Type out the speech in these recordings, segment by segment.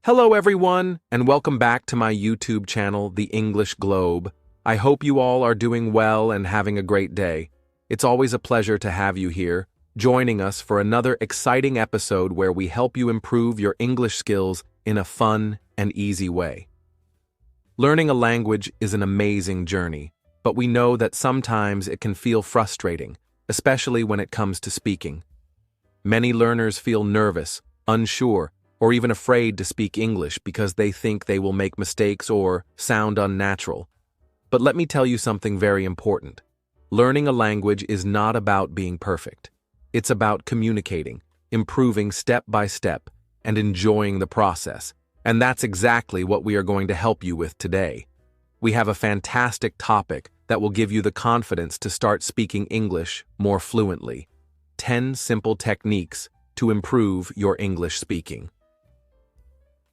Hello everyone, and welcome back to my YouTube channel, The English Globe. I hope you all are doing well and having a great day. It's always a pleasure to have you here, joining us for another exciting episode where we help you improve your English skills in a fun and easy way. Learning a language is an amazing journey, but we know that sometimes it can feel frustrating, especially when it comes to speaking. Many learners feel nervous, unsure, or even afraid to speak English because they think they will make mistakes or sound unnatural. But let me tell you something very important. Learning a language is not about being perfect. It's about communicating, improving step by step, and enjoying the process. And that's exactly what we are going to help you with today. We have a fantastic topic that will give you the confidence to start speaking English more fluently. 10 simple techniques to improve your English speaking.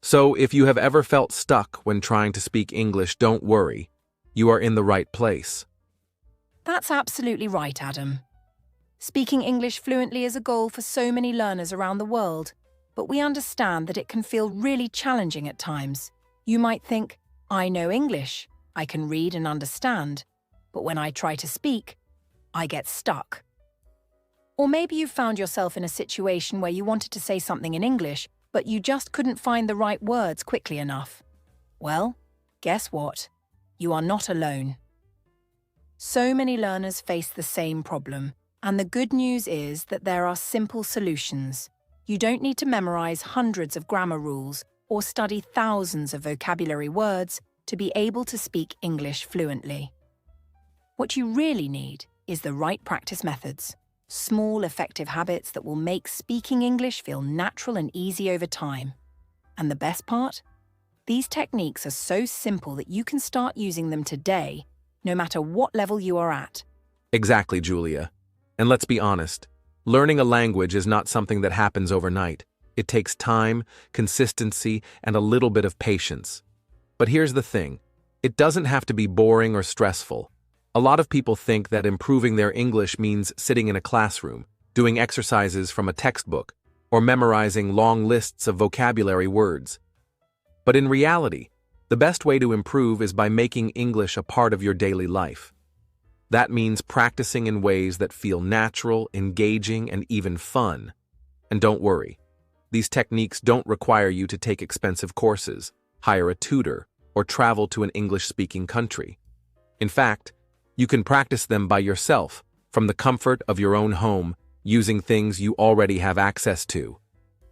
So, if you have ever felt stuck when trying to speak English, don't worry. You are in the right place. That's absolutely right, Adam. Speaking English fluently is a goal for so many learners around the world, but we understand that it can feel really challenging at times. You might think, I know English, I can read and understand, but when I try to speak, I get stuck. Or maybe you found yourself in a situation where you wanted to say something in English, but you just couldn't find the right words quickly enough. Well, guess what? You are not alone. So many learners face the same problem, and the good news is that there are simple solutions. You don't need to memorize hundreds of grammar rules or study thousands of vocabulary words to be able to speak English fluently. What you really need is the right practice methods. Small, effective habits that will make speaking English feel natural and easy over time. And the best part? These techniques are so simple that you can start using them today, no matter what level you are at. Exactly, Julia. And let's be honest, learning a language is not something that happens overnight. It takes time, consistency, and a little bit of patience. But here's the thing, it doesn't have to be boring or stressful. A lot of people think that improving their English means sitting in a classroom, doing exercises from a textbook, or memorizing long lists of vocabulary words. But in reality, the best way to improve is by making English a part of your daily life. That means practicing in ways that feel natural, engaging, and even fun. And don't worry, these techniques don't require you to take expensive courses, hire a tutor, or travel to an English-speaking country. In fact, you can practice them by yourself, from the comfort of your own home, using things you already have access to.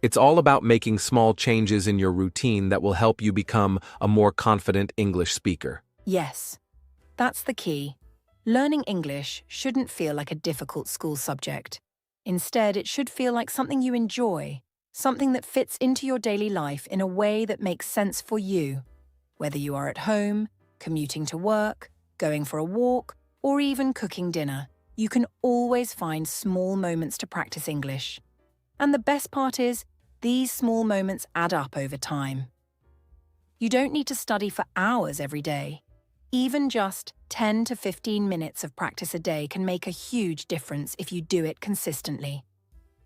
It's all about making small changes in your routine that will help you become a more confident English speaker. Yes, that's the key. Learning English shouldn't feel like a difficult school subject. Instead, it should feel like something you enjoy, something that fits into your daily life in a way that makes sense for you. Whether you are at home, commuting to work, going for a walk, or even cooking dinner, you can always find small moments to practice English. And the best part is, these small moments add up over time. You don't need to study for hours every day. Even just 10 to 15 minutes of practice a day can make a huge difference if you do it consistently.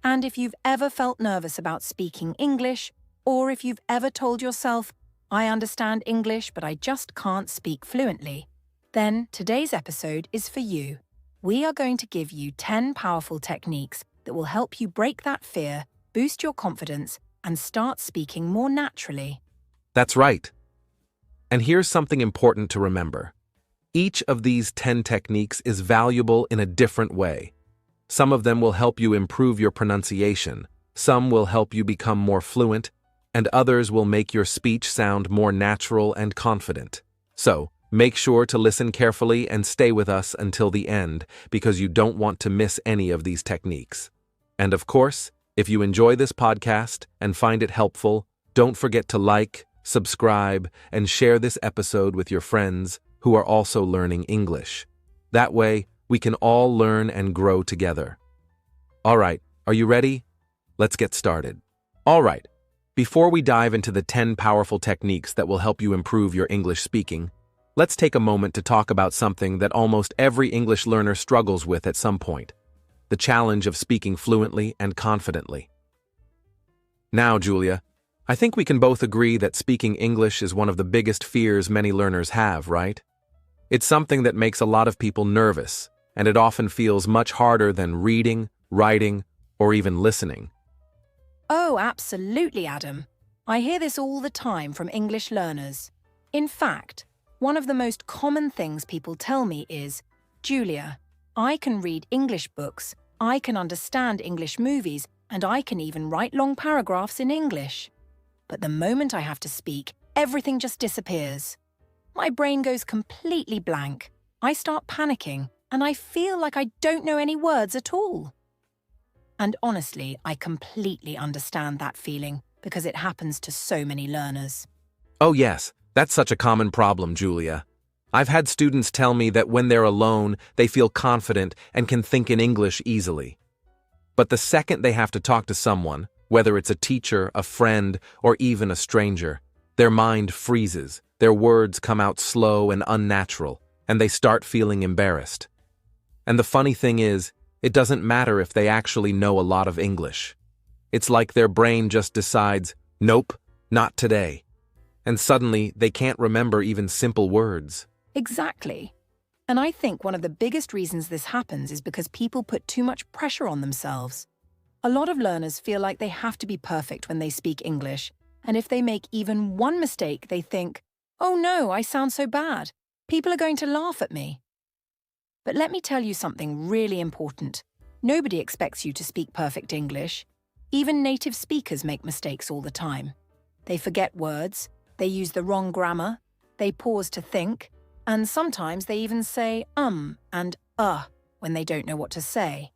And if you've ever felt nervous about speaking English, or if you've ever told yourself, I understand English, but I just can't speak fluently, then today's episode is for you. We are going to give you 10 powerful techniques that will help you break that fear, boost your confidence, and start speaking more naturally. That's right. And here's something important to remember. Each of these 10 techniques is valuable in a different way. Some of them will help you improve your pronunciation, some will help you become more fluent, and others will make your speech sound more natural and confident. So, make sure to listen carefully and stay with us until the end because you don't want to miss any of these techniques. And of course, if you enjoy this podcast and find it helpful, don't forget to like, subscribe, and share this episode with your friends who are also learning English. That way, we can all learn and grow together. All right, are you ready? Let's get started. All right, before we dive into the 10 powerful techniques that will help you improve your English speaking, let's take a moment to talk about something that almost every English learner struggles with at some point: the challenge of speaking fluently and confidently. Now, Julia, I think we can both agree that speaking English is one of the biggest fears many learners have, right? It's something that makes a lot of people nervous, and it often feels much harder than reading, writing, or even listening. Oh, absolutely, Adam. I hear this all the time from English learners. In fact, one of the most common things people tell me is, Julia, I can read English books, I can understand English movies, and I can even write long paragraphs in English. But the moment I have to speak, everything just disappears. My brain goes completely blank. I start panicking, and I feel like I don't know any words at all. And honestly, I completely understand that feeling because it happens to so many learners. Oh yes, that's such a common problem, Julia. I've had students tell me that when they're alone, they feel confident and can think in English easily. But the second they have to talk to someone, whether it's a teacher, a friend, or even a stranger, their mind freezes, their words come out slow and unnatural, and they start feeling embarrassed. And the funny thing is, it doesn't matter if they actually know a lot of English. It's like their brain just decides, nope, not today. And suddenly, they can't remember even simple words. Exactly. And I think one of the biggest reasons this happens is because people put too much pressure on themselves. A lot of learners feel like they have to be perfect when they speak English, and if they make even one mistake, they think, oh no, I sound so bad. People are going to laugh at me. But let me tell you something really important. Nobody expects you to speak perfect English. Even native speakers make mistakes all the time. They forget words, they use the wrong grammar, they pause to think, and sometimes they even say and when they don't know what to say.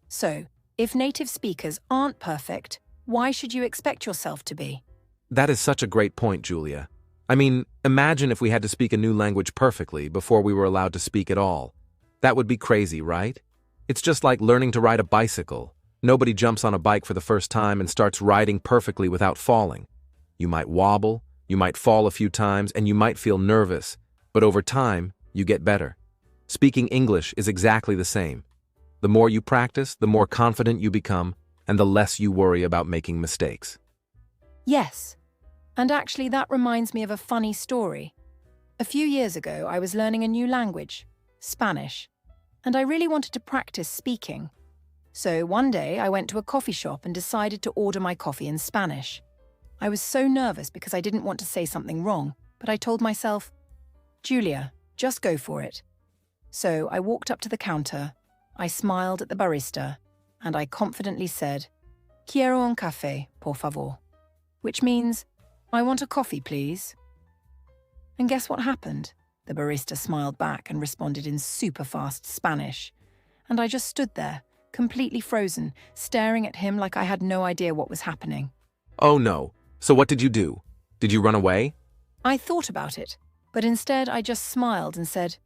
So, if native speakers aren't perfect, why should you expect yourself to be? That is such a great point, Julia. I mean, imagine if we had to speak a new language perfectly before we were allowed to speak at all. That would be crazy, right? It's just like learning to ride a bicycle. Nobody jumps on a bike for the first time and starts riding perfectly without falling. You might wobble, you might fall a few times, and you might feel nervous, but over time, you get better. Speaking English is exactly the same. The more you practice, the more confident you become, and the less you worry about making mistakes. Yes. And actually, that reminds me of a funny story. A few years ago, I was learning a new language, Spanish, and I really wanted to practice speaking. So one day, I went to a coffee shop and decided to order my coffee in Spanish. I was so nervous because I didn't want to say something wrong, but I told myself, Julia, just go for it. So I walked up to the counter, I smiled at the barista, and I confidently said, Quiero un café, por favor, which means, I want a coffee, please. And guess what happened? The barista smiled back and responded in super fast Spanish. And I just stood there, completely frozen, staring at him like I had no idea what was happening. Oh no. So what did you do? Did you run away? I thought about it, but instead I just smiled and said,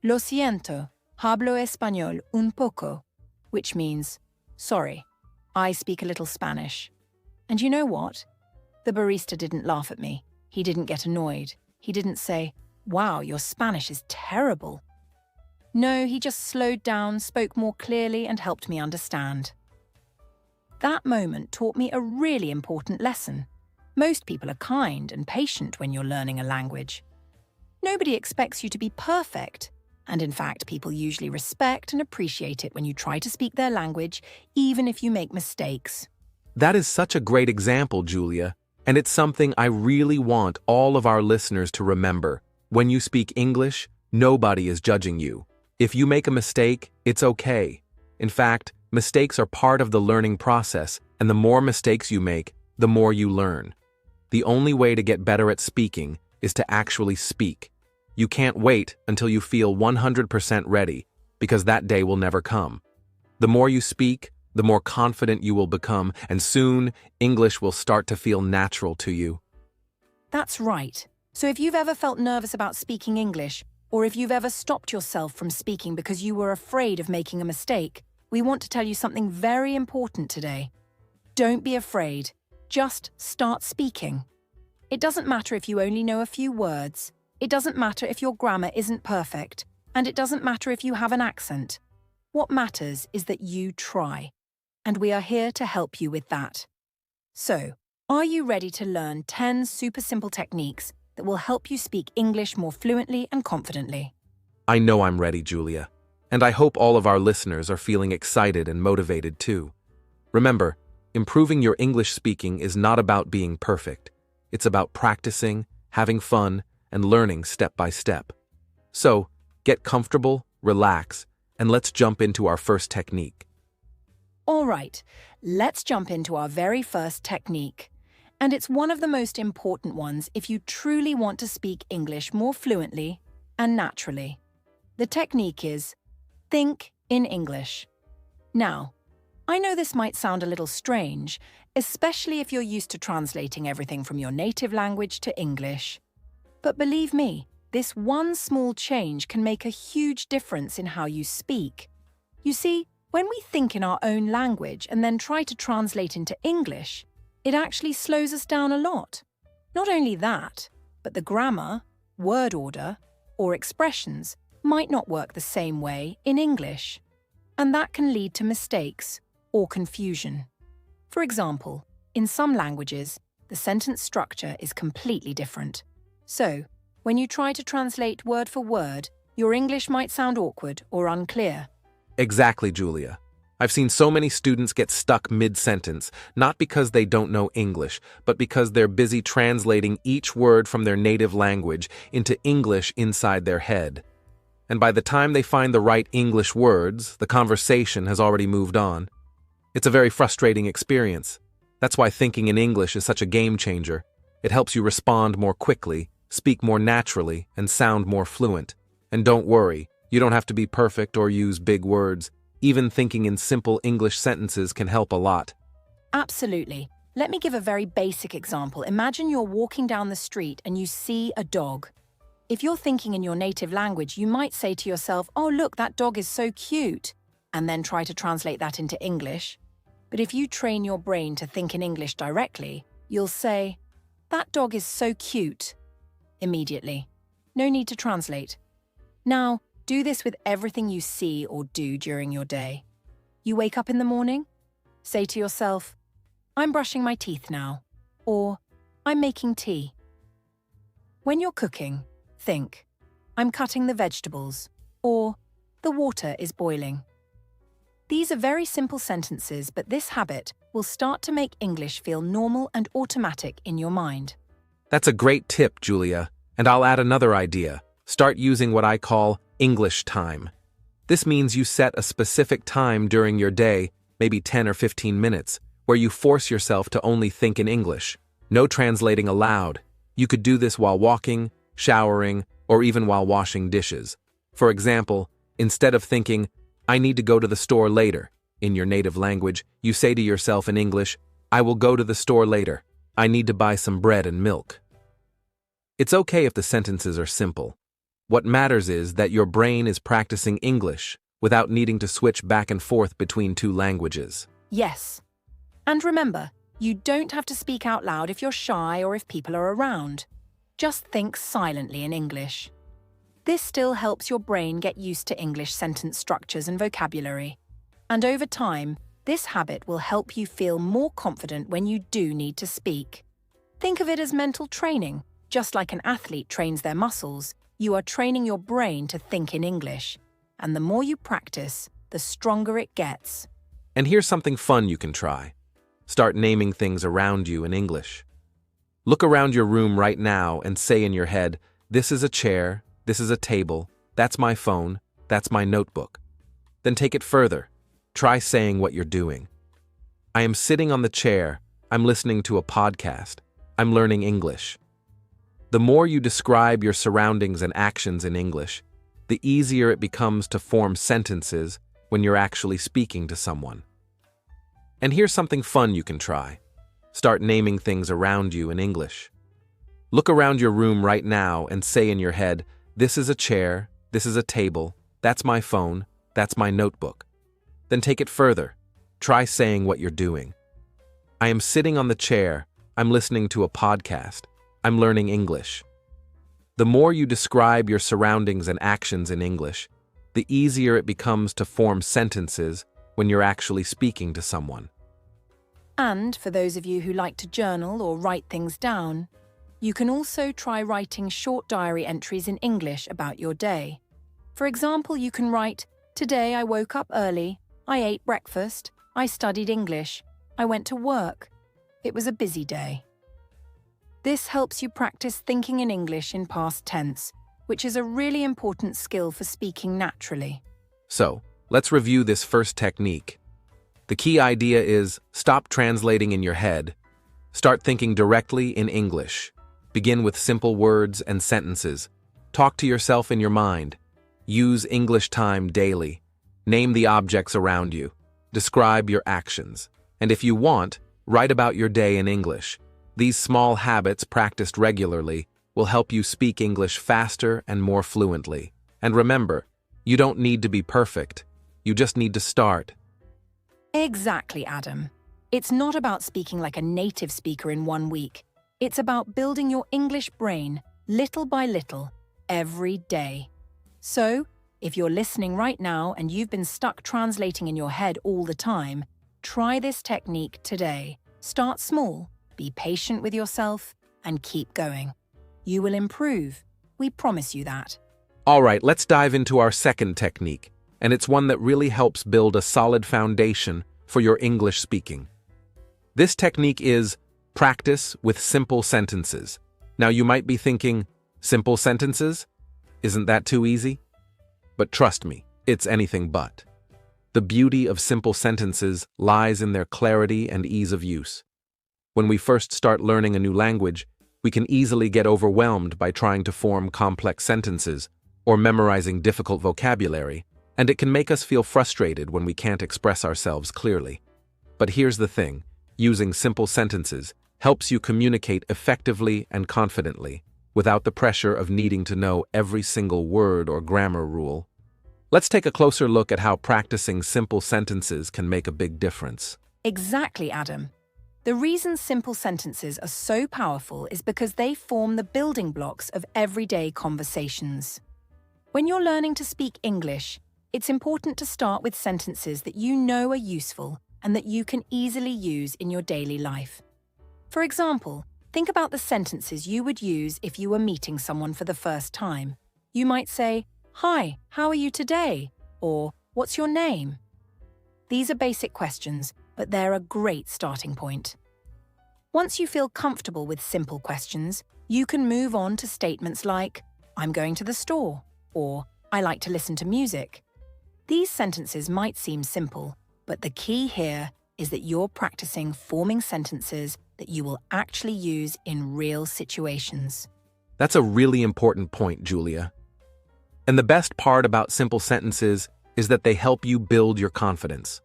Lo siento, hablo español un poco, which means, sorry, I speak a little Spanish. And you know what? The barista didn't laugh at me. He didn't get annoyed. He didn't say, wow, your Spanish is terrible. No, he just slowed down, spoke more clearly, and helped me understand. That moment taught me a really important lesson. Most people are kind and patient when you're learning a language. Nobody expects you to be perfect. And in fact, people usually respect and appreciate it when you try to speak their language, even if you make mistakes. That is such a great example, Julia, and it's something I really want all of our listeners to remember. When you speak English, nobody is judging you. If you make a mistake, it's okay. In fact, mistakes are part of the learning process, and the more mistakes you make, the more you learn. The only way to get better at speaking is to actually speak. You can't wait until you feel 100% ready, because that day will never come. The more you speak, the more confident you will become, and soon, English will start to feel natural to you. That's right. So if you've ever felt nervous about speaking English, or if you've ever stopped yourself from speaking because you were afraid of making a mistake, we want to tell you something very important today. Don't be afraid. Just start speaking. It doesn't matter if you only know a few words. It doesn't matter if your grammar isn't perfect. And it doesn't matter if you have an accent. What matters is that you try. And we are here to help you with that. So, Are you ready to learn 10 super simple techniques that will help you speak English more fluently and confidently? I know I'm ready, Julia. And I hope all of our listeners are feeling excited and motivated too. Remember, improving your English speaking is not about being perfect. It's about practicing, having fun, and learning step by step. So, get comfortable, relax, and let's jump into our first technique. All right, let's jump into our very first technique. And it's one of the most important ones if you truly want to speak English more fluently and naturally. The technique is think in English. Now, I know this might sound a little strange, especially if you're used to translating everything from your native language to English. But believe me, this one small change can make a huge difference in how you speak. You see, when we think in our own language and then try to translate into English, it actually slows us down a lot. Not only that, but the grammar, word order, or expressions might not work the same way in English. And that can lead to mistakes or confusion. For example, in some languages, the sentence structure is completely different. So, when you try to translate word for word, your English might sound awkward or unclear. Exactly, Julia. I've seen so many students get stuck mid-sentence, not because they don't know English, but because they're busy translating each word from their native language into English inside their head. And by the time they find the right English words, the conversation has already moved on. It's a very frustrating experience. That's why thinking in English is such a game changer. It helps you respond more quickly, speak more naturally, and sound more fluent. And don't worry, you don't have to be perfect or use big words. Even thinking in simple English sentences can help a lot. Absolutely. Let me give a very basic example. Imagine you're walking down the street and you see a dog. If you're thinking in your native language, you might say to yourself, "Oh, look, that dog is so cute," and then try to translate that into English. But if you train your brain to think in English directly, you'll say, "That dog is so cute," immediately. No need to translate. Now, do this with everything you see or do during your day. You wake up in the morning? Say to yourself, "I'm brushing my teeth now," or "I'm making tea." When you're cooking, think, "I'm cutting the vegetables," or "The water is boiling." These are very simple sentences, but this habit will start to make English feel normal and automatic in your mind. That's a great tip, Julia. And I'll add another idea. Start using what I call English time. This means you set a specific time during your day, maybe 10 or 15 minutes, where you force yourself to only think in English. No translating aloud. You could do this while walking, showering, or even while washing dishes. For example, instead of thinking, "I need to go to the store later," in your native language, you say to yourself in English, "I will go to the store later. I need to buy some bread and milk." It's okay if the sentences are simple. What matters is that your brain is practicing English without needing to switch back and forth between two languages. Yes. And remember, you don't have to speak out loud if you're shy or if people are around. Just think silently in English. This still helps your brain get used to English sentence structures and vocabulary. And over time, this habit will help you feel more confident when you do need to speak. Think of it as mental training. Just like an athlete trains their muscles, you are training your brain to think in English. And the more you practice, the stronger it gets. And here's something fun you can try. Start naming things around you in English. Look around your room right now and say in your head, "This is a chair, this is a table, that's my phone, that's my notebook." Then take it further. Try saying what you're doing. I am sitting on the chair, I'm listening to a podcast, I'm learning English. The more you describe your surroundings and actions in English, the easier it becomes to form sentences when you're actually speaking to someone. And here's something fun you can try. Start naming things around you in English. Look around your room right now and say in your head, "This is a chair, this is a table, that's my phone, that's my notebook." Then take it further. Try saying what you're doing. I am sitting on the chair, I'm listening to a podcast, I'm learning English. The more you describe your surroundings and actions in English, the easier it becomes to form sentences when you're actually speaking to someone. And for those of you who like to journal or write things down, you can also try writing short diary entries in English about your day. For example, you can write, "Today I woke up early, I ate breakfast, I studied English, I went to work. It was a busy day." This helps you practice thinking in English in past tense, which is a really important skill for speaking naturally. So, let's review this first technique. The key idea is stop translating in your head. Start thinking directly in English. Begin with simple words and sentences. Talk to yourself in your mind. Use English time daily. Name the objects around you. Describe your actions. And if you want, write about your day in English. These small habits practiced regularly will help you speak English faster and more fluently. And remember, you don't need to be perfect. You just need to start. Exactly, Adam. It's not about speaking like a native speaker in 1 week. It's about building your English brain little by little, every day. So, if you're listening right now and you've been stuck translating in your head all the time, try this technique today. Start small, be patient with yourself, and keep going. You will improve. We promise you that. All right, let's dive into our second technique, and it's one that really helps build a solid foundation for your English speaking. This technique is practice with simple sentences. Now, you might be thinking, simple sentences? Isn't that too easy? But trust me, it's anything but. The beauty of simple sentences lies in their clarity and ease of use. When we first start learning a new language, we can easily get overwhelmed by trying to form complex sentences or memorizing difficult vocabulary, and it can make us feel frustrated when we can't express ourselves clearly. But here's the thing, using simple sentences helps you communicate effectively and confidently, without the pressure of needing to know every single word or grammar rule. Let's take a closer look at how practicing simple sentences can make a big difference. Exactly, Adam. The reason simple sentences are so powerful is because they form the building blocks of everyday conversations. When you're learning to speak English, it's important to start with sentences that you know are useful and that you can easily use in your daily life. For example, think about the sentences you would use if you were meeting someone for the first time. You might say, "Hi, how are you today?" or "What's your name?" These are basic questions, but they're a great starting point. Once you feel comfortable with simple questions, you can move on to statements like, "I'm going to the store," or "I like to listen to music." These sentences might seem simple, but the key here is that you're practicing forming sentences that you will actually use in real situations. That's a really important point, Julia. And the best part about simple sentences is that they help you build your confidence.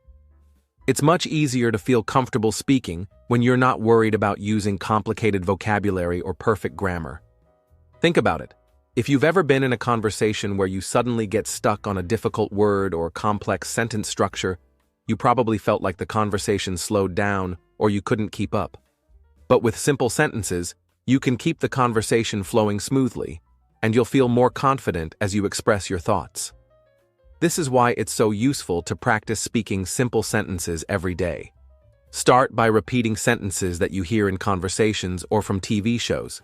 It's much easier to feel comfortable speaking when you're not worried about using complicated vocabulary or perfect grammar. Think about it. If you've ever been in a conversation where you suddenly get stuck on a difficult word or complex sentence structure, you probably felt like the conversation slowed down or you couldn't keep up. But with simple sentences, you can keep the conversation flowing smoothly, and you'll feel more confident as you express your thoughts. This is why it's so useful to practice speaking simple sentences every day. Start by repeating sentences that you hear in conversations or from TV shows.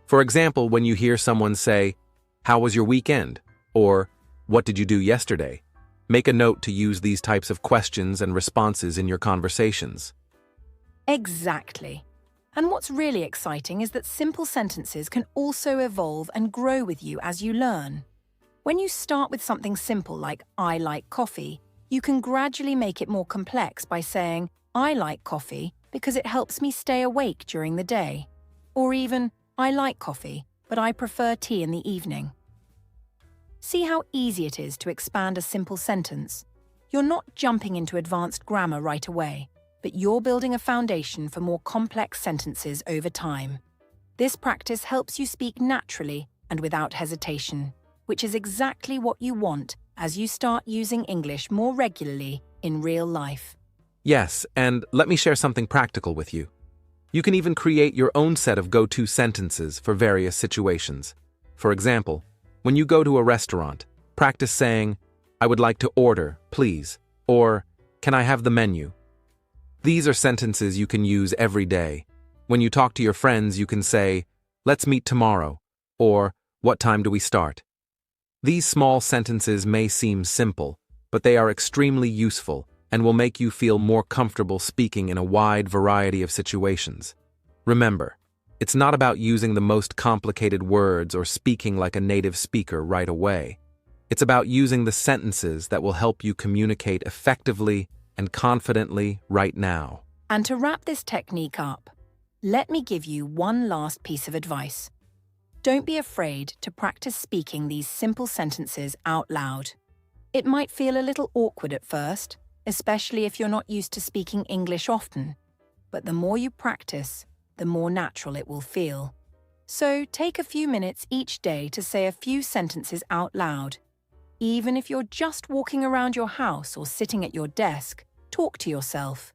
For example, when you hear someone say, "How was your weekend?" or "What did you do yesterday?" Make a note to use these types of questions and responses in your conversations. Exactly. And what's really exciting is that simple sentences can also evolve and grow with you as you learn. When you start with something simple like "I like coffee," you can gradually make it more complex by saying, "I like coffee because it helps me stay awake during the day." Or even, "I like coffee, but I prefer tea in the evening." See how easy it is to expand a simple sentence? You're not jumping into advanced grammar right away, but you're building a foundation for more complex sentences over time. This practice helps you speak naturally and without hesitation, which is exactly what you want as you start using English more regularly in real life. Yes, and let me share something practical with you. You can even create your own set of go-to sentences for various situations. For example, when you go to a restaurant, practice saying, "I would like to order, please," or "Can I have the menu?" These are sentences you can use every day. When you talk to your friends, you can say, "Let's meet tomorrow," or "What time do we start?" These small sentences may seem simple, but they are extremely useful and will make you feel more comfortable speaking in a wide variety of situations. Remember, it's not about using the most complicated words or speaking like a native speaker right away. It's about using the sentences that will help you communicate effectively and confidently right now. And to wrap this technique up, let me give you one last piece of advice. Don't be afraid to practice speaking these simple sentences out loud. It might feel a little awkward at first, especially if you're not used to speaking English often. But the more you practice, the more natural it will feel. So take a few minutes each day to say a few sentences out loud. Even if you're just walking around your house or sitting at your desk, talk to yourself.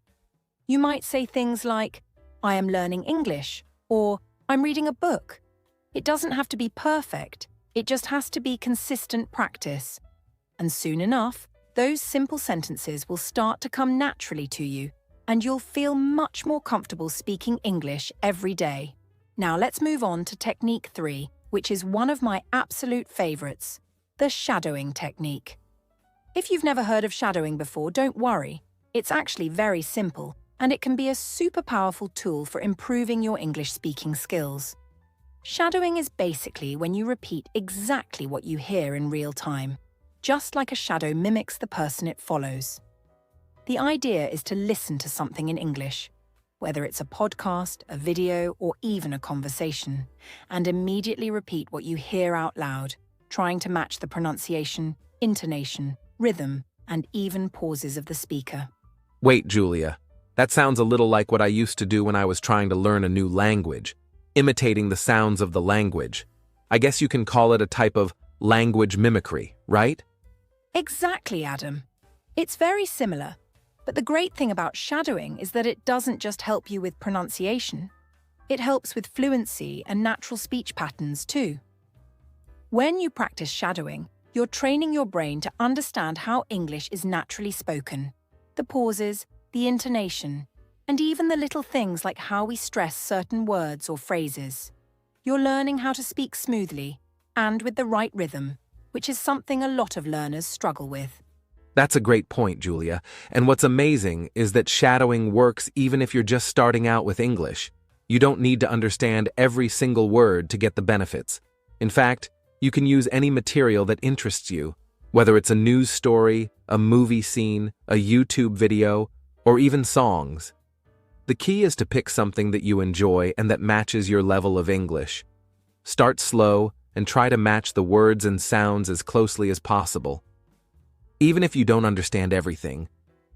You might say things like, "I am learning English," or "I'm reading a book." It doesn't have to be perfect, it just has to be consistent practice. And soon enough, those simple sentences will start to come naturally to you, and you'll feel much more comfortable speaking English every day. Now let's move on to technique 3, which is one of my absolute favorites, the shadowing technique. If you've never heard of shadowing before, don't worry. It's actually very simple, and it can be a super powerful tool for improving your English speaking skills. Shadowing is basically when you repeat exactly what you hear in real time, just like a shadow mimics the person it follows. The idea is to listen to something in English, whether it's a podcast, a video, or even a conversation, and immediately repeat what you hear out loud, trying to match the pronunciation, intonation, rhythm, and even pauses of the speaker. Wait, Julia, that sounds a little like what I used to do when I was trying to learn a new language, imitating the sounds of the language. I guess you can call it a type of language mimicry, right? Exactly, Adam. It's very similar, but the great thing about shadowing is that it doesn't just help you with pronunciation. It helps with fluency and natural speech patterns too. When you practice shadowing, you're training your brain to understand how English is naturally spoken, the pauses, the intonation, and even the little things like how we stress certain words or phrases. You're learning how to speak smoothly and with the right rhythm, which is something a lot of learners struggle with. That's a great point, Julia. And what's amazing is that shadowing works even if you're just starting out with English. You don't need to understand every single word to get the benefits. In fact, you can use any material that interests you, whether it's a news story, a movie scene, a YouTube video, or even songs. The key is to pick something that you enjoy and that matches your level of English. Start slow and try to match the words and sounds as closely as possible. Even if you don't understand everything,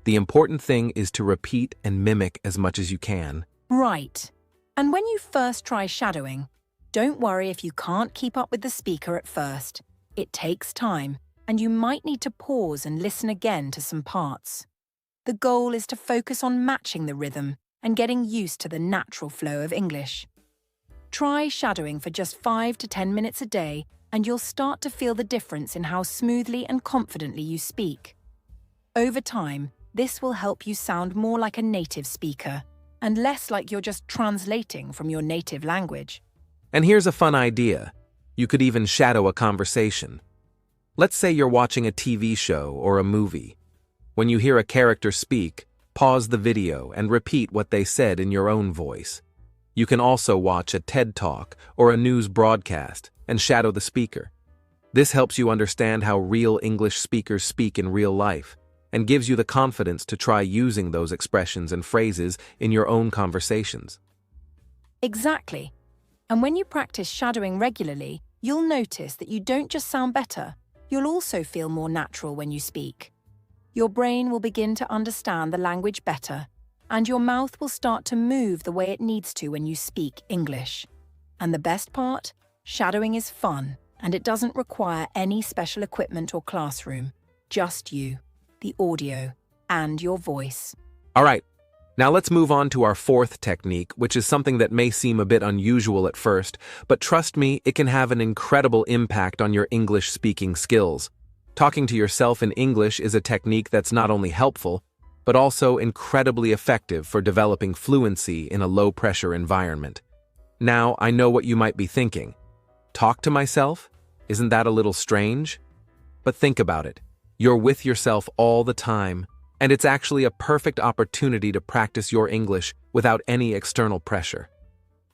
the important thing is to repeat and mimic as much as you can. Right. And when you first try shadowing, don't worry if you can't keep up with the speaker at first. It takes time, and you might need to pause and listen again to some parts. The goal is to focus on matching the rhythm and getting used to the natural flow of English. Try shadowing for just 5 to 10 minutes a day, and you'll start to feel the difference in how smoothly and confidently you speak. Over time, this will help you sound more like a native speaker and less like you're just translating from your native language. And here's a fun idea. You could even shadow a conversation. Let's say you're watching a TV show or a movie. When you hear a character speak, pause the video and repeat what they said in your own voice. You can also watch a TED Talk or a news broadcast and shadow the speaker. This helps you understand how real English speakers speak in real life and gives you the confidence to try using those expressions and phrases in your own conversations. Exactly. And when you practice shadowing regularly, you'll notice that you don't just sound better, you'll also feel more natural when you speak. Your brain will begin to understand the language better, and your mouth will start to move the way it needs to when you speak English. And the best part? Shadowing is fun, and it doesn't require any special equipment or classroom. Just you, the audio, and your voice. All right, now let's move on to our fourth technique, which is something that may seem a bit unusual at first, but trust me, it can have an incredible impact on your English speaking skills. Talking to yourself in English is a technique that's not only helpful, but also incredibly effective for developing fluency in a low-pressure environment. Now, I know what you might be thinking. Talk to myself? Isn't that a little strange? But think about it. You're with yourself all the time, and it's actually a perfect opportunity to practice your English without any external pressure.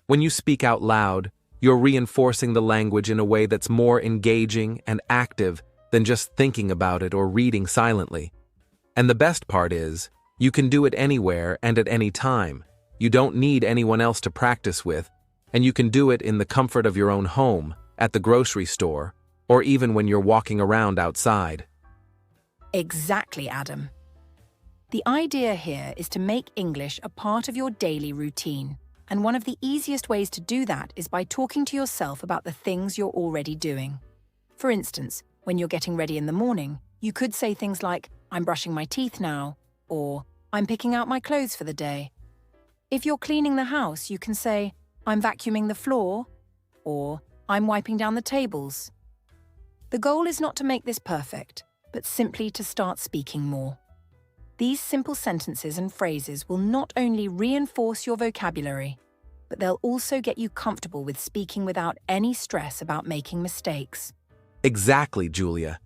When you speak out loud, you're reinforcing the language in a way that's more engaging and active than just thinking about it or reading silently. And the best part is, you can do it anywhere and at any time. You don't need anyone else to practice with, and you can do it in the comfort of your own home, at the grocery store, or even when you're walking around outside. Exactly, Adam. The idea here is to make English a part of your daily routine, and one of the easiest ways to do that is by talking to yourself about the things you're already doing. For instance, when you're getting ready in the morning, you could say things like, "I'm brushing my teeth now," or "I'm picking out my clothes for the day." If you're cleaning the house, you can say, "I'm vacuuming the floor," or "I'm wiping down the tables." The goal is not to make this perfect, but simply to start speaking more. These simple sentences and phrases will not only reinforce your vocabulary, but they'll also get you comfortable with speaking without any stress about making mistakes. Exactly, Julia.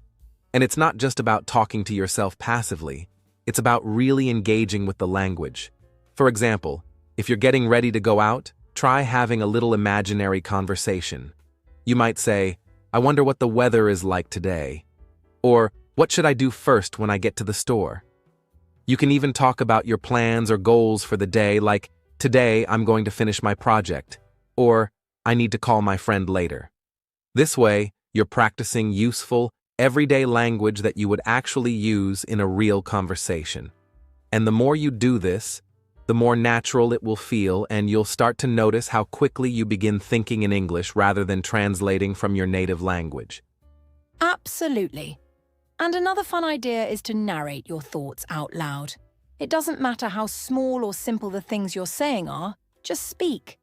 And it's not just about talking to yourself passively. It's about really engaging with the language. For example, if you're getting ready to go out, try having a little imaginary conversation. You might say, "I wonder what the weather is like today." Or, "What should I do first when I get to the store?" You can even talk about your plans or goals for the day, like, "Today I'm going to finish my project," or "I need to call my friend later." This way, you're practicing useful, everyday language that you would actually use in a real conversation. And the more you do this, the more natural it will feel, and you'll start to notice how quickly you begin thinking in English rather than translating from your native language. Absolutely. And another fun idea is to narrate your thoughts out loud. It doesn't matter how small or simple the things you're saying are, just speak.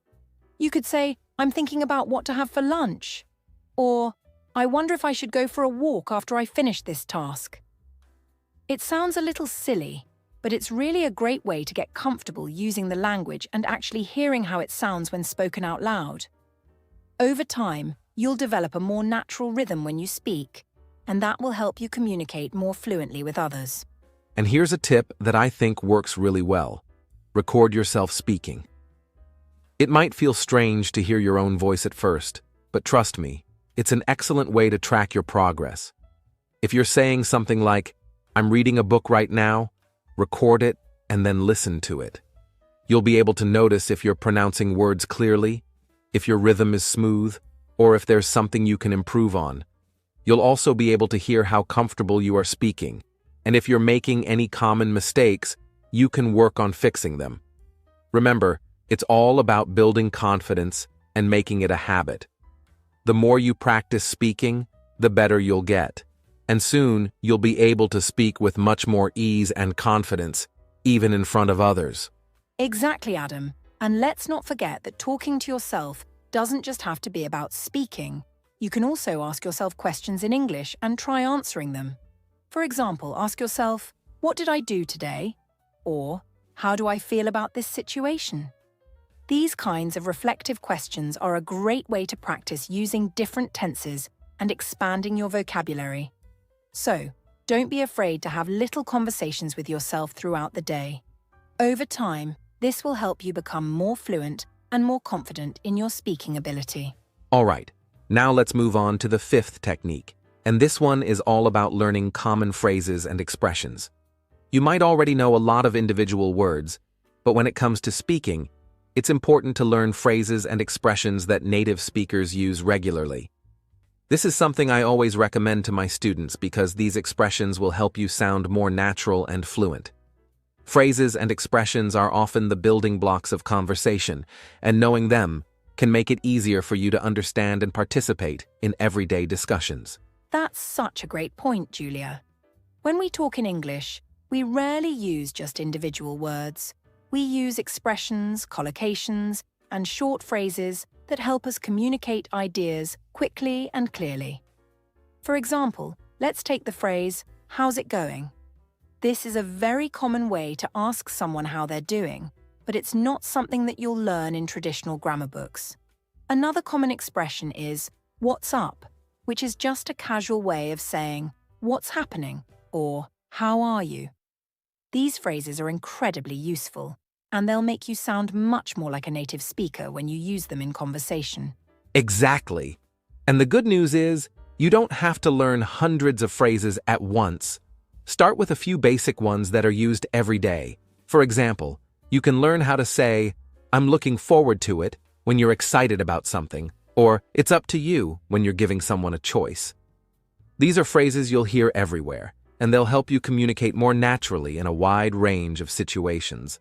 You could say, "I'm thinking about what to have for lunch," or "I wonder if I should go for a walk after I finish this task." It sounds a little silly, but it's really a great way to get comfortable using the language and actually hearing how it sounds when spoken out loud. Over time, you'll develop a more natural rhythm when you speak, and that will help you communicate more fluently with others. And here's a tip that I think works really well. Record yourself speaking. It might feel strange to hear your own voice at first, but trust me, it's an excellent way to track your progress. If you're saying something like, "I'm reading a book right now," record it and then listen to it. You'll be able to notice if you're pronouncing words clearly, if your rhythm is smooth, or if there's something you can improve on. You'll also be able to hear how comfortable you are speaking, and if you're making any common mistakes, you can work on fixing them. Remember, it's all about building confidence and making it a habit. The more you practice speaking, the better you'll get. And soon, you'll be able to speak with much more ease and confidence, even in front of others. Exactly, Adam. And let's not forget that talking to yourself doesn't just have to be about speaking. You can also ask yourself questions in English and try answering them. For example, ask yourself, "What did I do today?" Or, "How do I feel about this situation?" These kinds of reflective questions are a great way to practice using different tenses and expanding your vocabulary. So, don't be afraid to have little conversations with yourself throughout the day. Over time, this will help you become more fluent and more confident in your speaking ability. All right, now let's move on to the fifth technique, and this one is all about learning common phrases and expressions. You might already know a lot of individual words, but when it comes to speaking, it's important to learn phrases and expressions that native speakers use regularly. This is something I always recommend to my students because these expressions will help you sound more natural and fluent. Phrases and expressions are often the building blocks of conversation, and knowing them can make it easier for you to understand and participate in everyday discussions. That's such a great point, Julia. When we talk in English, we rarely use just individual words. We use expressions, collocations, and short phrases that help us communicate ideas quickly and clearly. For example, let's take the phrase, "How's it going?" This is a very common way to ask someone how they're doing, but it's not something that you'll learn in traditional grammar books. Another common expression is, "What's up?" which is just a casual way of saying, "What's happening?" or "How are you?" These phrases are incredibly useful, and they'll make you sound much more like a native speaker when you use them in conversation. Exactly. And the good news is, you don't have to learn hundreds of phrases at once. Start with a few basic ones that are used every day. For example, you can learn how to say, "I'm looking forward to it," when you're excited about something, or "It's up to you" when you're giving someone a choice. These are phrases you'll hear everywhere, and they'll help you communicate more naturally in a wide range of situations.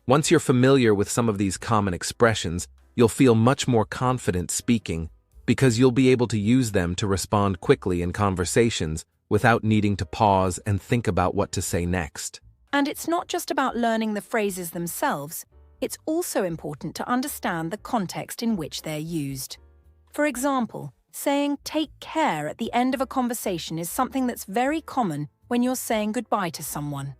Once you're familiar with some of these common expressions, you'll feel much more confident speaking because you'll be able to use them to respond quickly in conversations without needing to pause and think about what to say next. And it's not just about learning the phrases themselves, it's also important to understand the context in which they're used. For example, saying "take care" at the end of a conversation is something that's very common when you're saying goodbye to someone.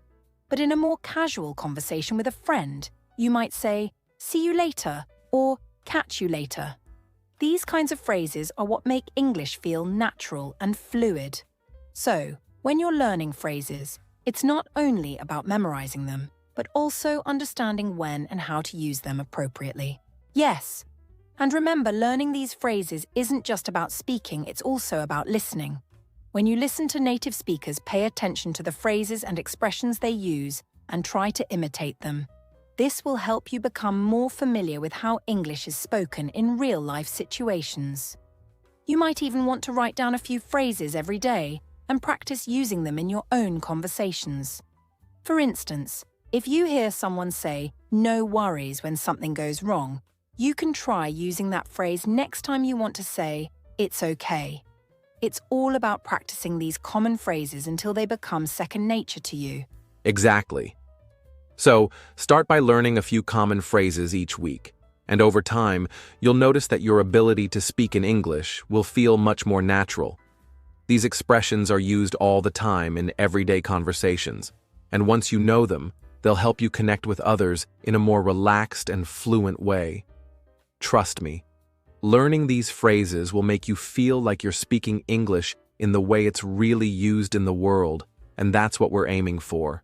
But in a more casual conversation with a friend, you might say, "See you later," or "catch you later." These kinds of phrases are what make English feel natural and fluid. So, when you're learning phrases, it's not only about memorizing them, but also understanding when and how to use them appropriately. Yes, and remember, learning these phrases isn't just about speaking, it's also about listening. When you listen to native speakers, pay attention to the phrases and expressions they use and try to imitate them. This will help you become more familiar with how English is spoken in real-life situations. You might even want to write down a few phrases every day and practice using them in your own conversations. For instance, if you hear someone say, "no worries" when something goes wrong, you can try using that phrase next time you want to say, "it's okay." It's all about practicing these common phrases until they become second nature to you. Exactly. So, start by learning a few common phrases each week, and over time, you'll notice that your ability to speak in English will feel much more natural. These expressions are used all the time in everyday conversations, and once you know them, they'll help you connect with others in a more relaxed and fluent way. Trust me, learning these phrases will make you feel like you're speaking English in the way it's really used in the world, and that's what we're aiming for.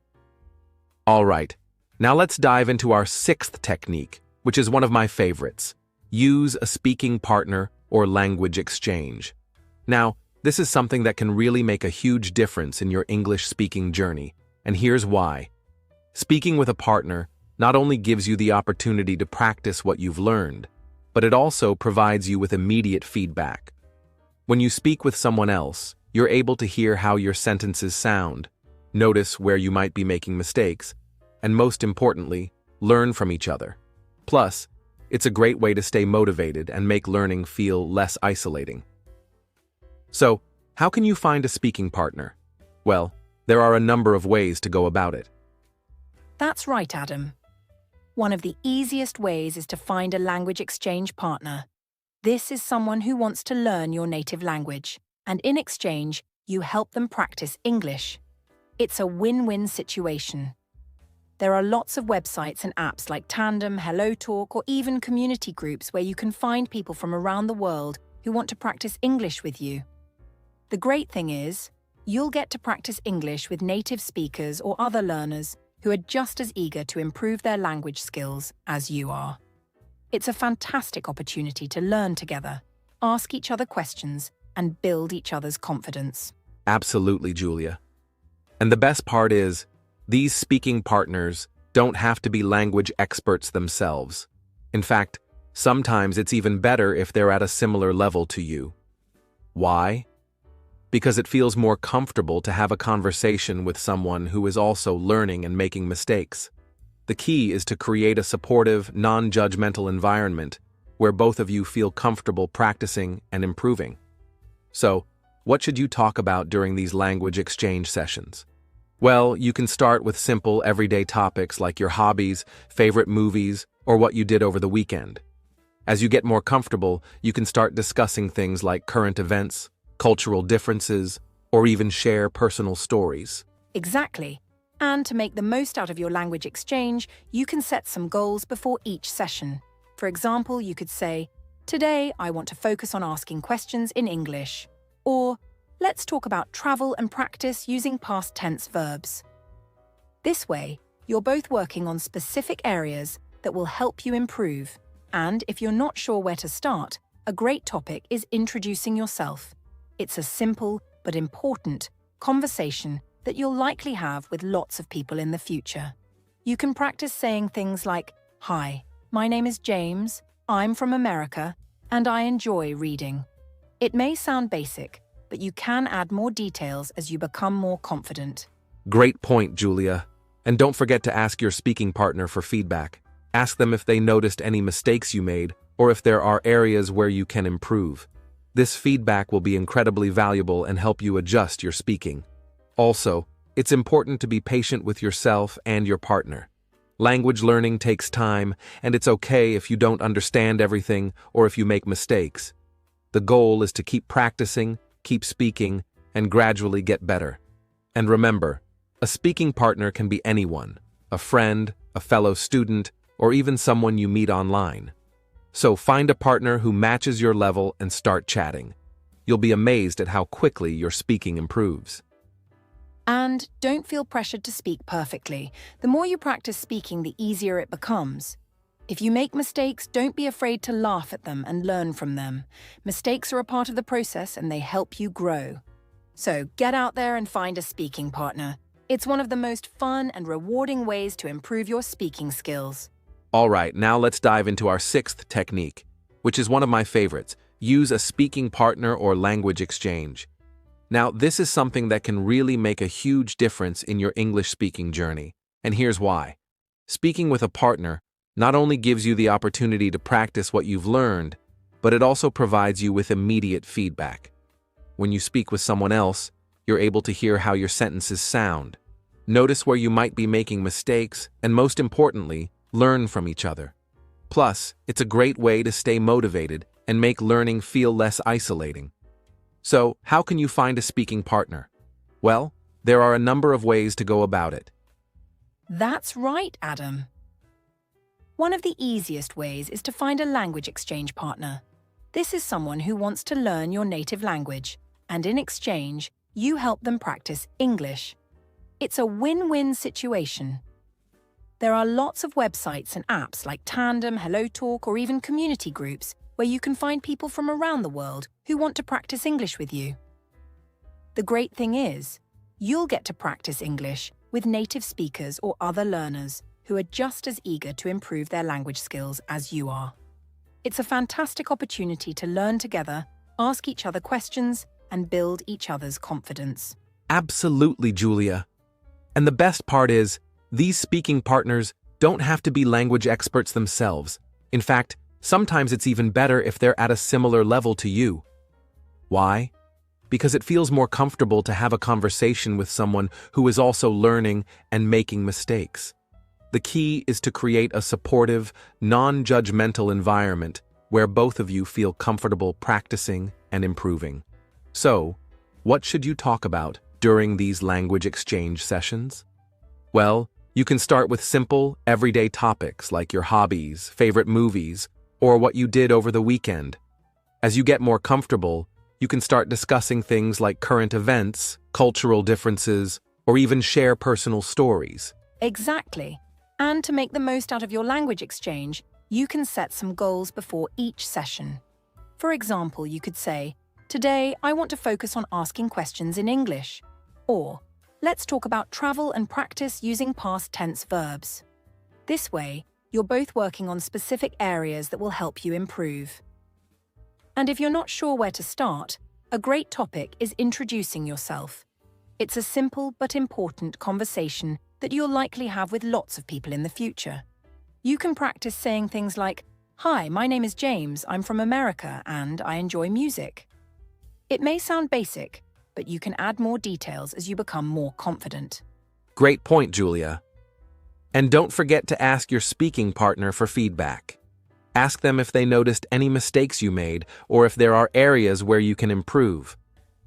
All right, now let's dive into our sixth technique, which is one of my favorites. Use a speaking partner or language exchange. Now, this is something that can really make a huge difference in your English speaking journey, and here's why. Speaking with a partner not only gives you the opportunity to practice what you've learned, but it also provides you with immediate feedback. When you speak with someone else, you're able to hear how your sentences sound, notice where you might be making mistakes, and most importantly, learn from each other. Plus, it's a great way to stay motivated and make learning feel less isolating. So, how can you find a speaking partner? Well, there are a number of ways to go about it. That's right, Adam. One of the easiest ways is to find a language exchange partner. This is someone who wants to learn your native language, and in exchange, you help them practice English. It's a win-win situation. There are lots of websites and apps like Tandem, HelloTalk, or even community groups where you can find people from around the world who want to practice English with you. The great thing is, you'll get to practice English with native speakers or other learners who are just as eager to improve their language skills as you are. It's a fantastic opportunity to learn together, ask each other questions, and build each other's confidence. Absolutely, Julia. And the best part is, these speaking partners don't have to be language experts themselves. In fact, sometimes it's even better if they're at a similar level to you. Why? Because it feels more comfortable to have a conversation with someone who is also learning and making mistakes. The key is to create a supportive, non-judgmental environment where both of you feel comfortable practicing and improving. So, what should you talk about during these language exchange sessions? Well, you can start with simple, everyday topics like your hobbies, favorite movies, or what you did over the weekend. As you get more comfortable, you can start discussing things like current events, cultural differences, or even share personal stories. Exactly. And to make the most out of your language exchange, you can set some goals before each session. For example, you could say, "Today, I want to focus on asking questions in English." Or, "Let's talk about travel and practice using past tense verbs." This way, you're both working on specific areas that will help you improve. And if you're not sure where to start, a great topic is introducing yourself. It's a simple but important conversation that you'll likely have with lots of people in the future. You can practice saying things like, "Hi, my name is James, I'm from America, and I enjoy reading." It may sound basic, but you can add more details as you become more confident. Great point, Julia. And don't forget to ask your speaking partner for feedback. Ask them if they noticed any mistakes you made or if there are areas where you can improve. This feedback will be incredibly valuable and help you adjust your speaking. Also, it's important to be patient with yourself and your partner. Language learning takes time, and it's okay if you don't understand everything or if you make mistakes. The goal is to keep practicing, keep speaking, and gradually get better. And remember, a speaking partner can be anyone, a friend, a fellow student, or even someone you meet online. So find a partner who matches your level and start chatting. You'll be amazed at how quickly your speaking improves. And don't feel pressured to speak perfectly. The more you practice speaking, the easier it becomes. If you make mistakes, don't be afraid to laugh at them and learn from them. Mistakes are a part of the process and they help you grow. So get out there and find a speaking partner. It's one of the most fun and rewarding ways to improve your speaking skills. All right, now let's dive into our sixth technique, which is one of my favorites. Use a speaking partner or language exchange. Now, this is something that can really make a huge difference in your English speaking journey, and here's why. Speaking with a partner not only gives you the opportunity to practice what you've learned, but it also provides you with immediate feedback. When you speak with someone else, you're able to hear how your sentences sound, notice where you might be making mistakes, and most importantly, learn from each other. Plus, it's a great way to stay motivated and make learning feel less isolating. So, how can you find a speaking partner? Well, there are a number of ways to go about it. That's right, Adam. One of the easiest ways is to find a language exchange partner. This is someone who wants to learn your native language, and in exchange, you help them practice English. It's a win-win situation. There are lots of websites and apps like Tandem, HelloTalk, or even community groups where you can find people from around the world who want to practice English with you. The great thing is, you'll get to practice English with native speakers or other learners who are just as eager to improve their language skills as you are. It's a fantastic opportunity to learn together, ask each other questions, and build each other's confidence. Absolutely, Julia. And the best part is, these speaking partners don't have to be language experts themselves. In fact, sometimes it's even better if they're at a similar level to you. Why? Because it feels more comfortable to have a conversation with someone who is also learning and making mistakes. The key is to create a supportive, non-judgmental environment where both of you feel comfortable practicing and improving. So, what should you talk about during these language exchange sessions? Well, you can start with simple, everyday topics like your hobbies, favorite movies, or what you did over the weekend. As you get more comfortable, you can start discussing things like current events, cultural differences, or even share personal stories. Exactly. And to make the most out of your language exchange, you can set some goals before each session. For example, you could say, "Today, I want to focus on asking questions in English." Or, "Let's talk about travel and practice using past tense verbs." This way, you're both working on specific areas that will help you improve. And if you're not sure where to start, a great topic is introducing yourself. It's a simple but important conversation that you'll likely have with lots of people in the future. You can practice saying things like, "Hi, my name is James, I'm from America, and I enjoy music." It may sound basic, but you can add more details as you become more confident. Great point, Julia. And don't forget to ask your speaking partner for feedback. Ask them if they noticed any mistakes you made or if there are areas where you can improve.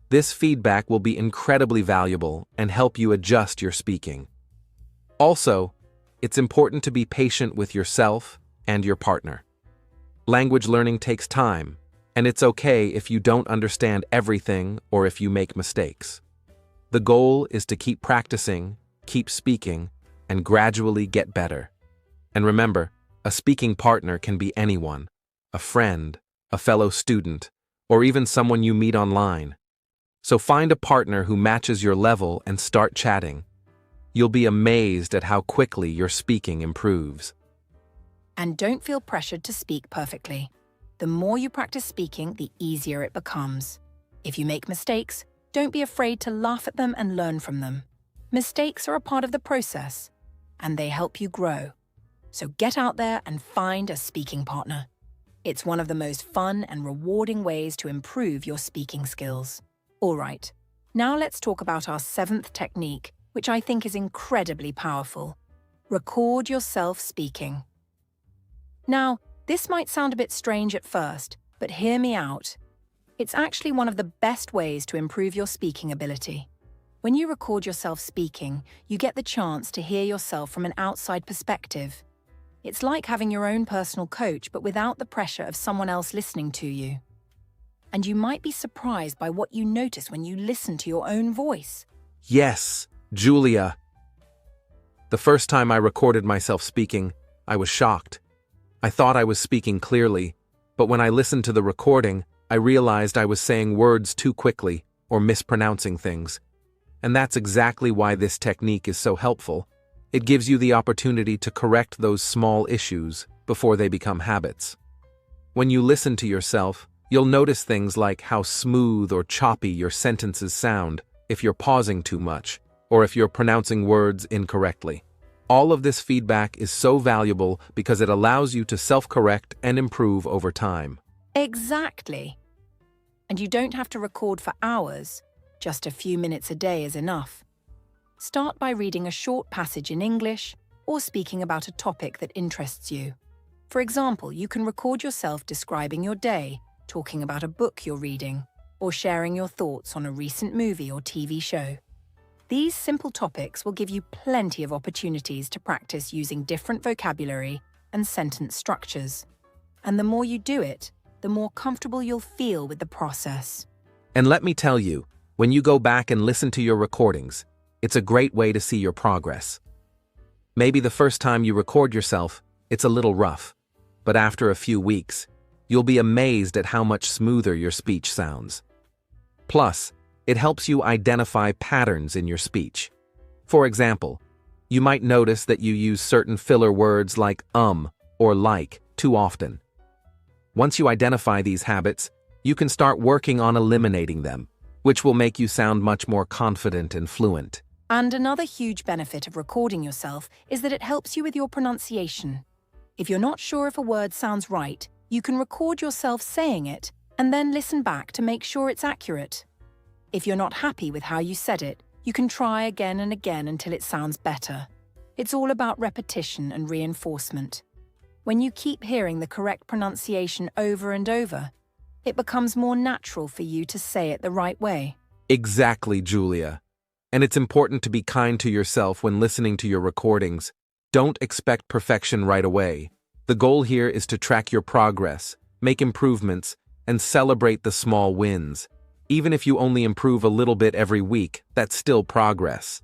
This feedback will be incredibly valuable and help you adjust your speaking. Also, it's important to be patient with yourself and your partner. Language learning takes time, and it's okay if you don't understand everything or if you make mistakes. The goal is to keep practicing, keep speaking, and gradually get better. And remember, a speaking partner can be anyone, a friend, a fellow student, or even someone you meet online. So find a partner who matches your level and start chatting. You'll be amazed at how quickly your speaking improves. And don't feel pressured to speak perfectly. The more you practice speaking, the easier it becomes. If you make mistakes, don't be afraid to laugh at them and learn from them. Mistakes are a part of the process, and they help you grow. So get out there and find a speaking partner. It's one of the most fun and rewarding ways to improve your speaking skills. All right, now let's talk about our 7th technique, which I think is incredibly powerful. Record yourself speaking. Now, this might sound a bit strange at first, but hear me out. It's actually one of the best ways to improve your speaking ability. When you record yourself speaking, you get the chance to hear yourself from an outside perspective. It's like having your own personal coach, but without the pressure of someone else listening to you. And you might be surprised by what you notice when you listen to your own voice. Yes, Julia. The first time I recorded myself speaking, I was shocked. I thought I was speaking clearly, but when I listened to the recording, I realized I was saying words too quickly or mispronouncing things. And that's exactly why this technique is so helpful. It gives you the opportunity to correct those small issues before they become habits. When you listen to yourself, you'll notice things like how smooth or choppy your sentences sound, if you're pausing too much, or if you're pronouncing words incorrectly. All of this feedback is so valuable because it allows you to self-correct and improve over time. Exactly. And you don't have to record for hours. Just a few minutes a day is enough. Start by reading a short passage in English or speaking about a topic that interests you. For example, you can record yourself describing your day, talking about a book you're reading, or sharing your thoughts on a recent movie or TV show. These simple topics will give you plenty of opportunities to practice using different vocabulary and sentence structures. And the more you do it, the more comfortable you'll feel with the process. And let me tell you, when you go back and listen to your recordings, it's a great way to see your progress. Maybe the first time you record yourself, it's a little rough, but after a few weeks, you'll be amazed at how much smoother your speech sounds. Plus, it helps you identify patterns in your speech. For example, you might notice that you use certain filler words like or like too often. Once you identify these habits, you can start working on eliminating them, which will make you sound much more confident and fluent. And another huge benefit of recording yourself is that it helps you with your pronunciation. If you're not sure if a word sounds right, you can record yourself saying it and then listen back to make sure it's accurate. If you're not happy with how you said it, you can try again and again until it sounds better. It's all about repetition and reinforcement. When you keep hearing the correct pronunciation over and over, it becomes more natural for you to say it the right way. Exactly, Julia. And it's important to be kind to yourself when listening to your recordings. Don't expect perfection right away. The goal here is to track your progress, make improvements, and celebrate the small wins. Even if you only improve a little bit every week, that's still progress.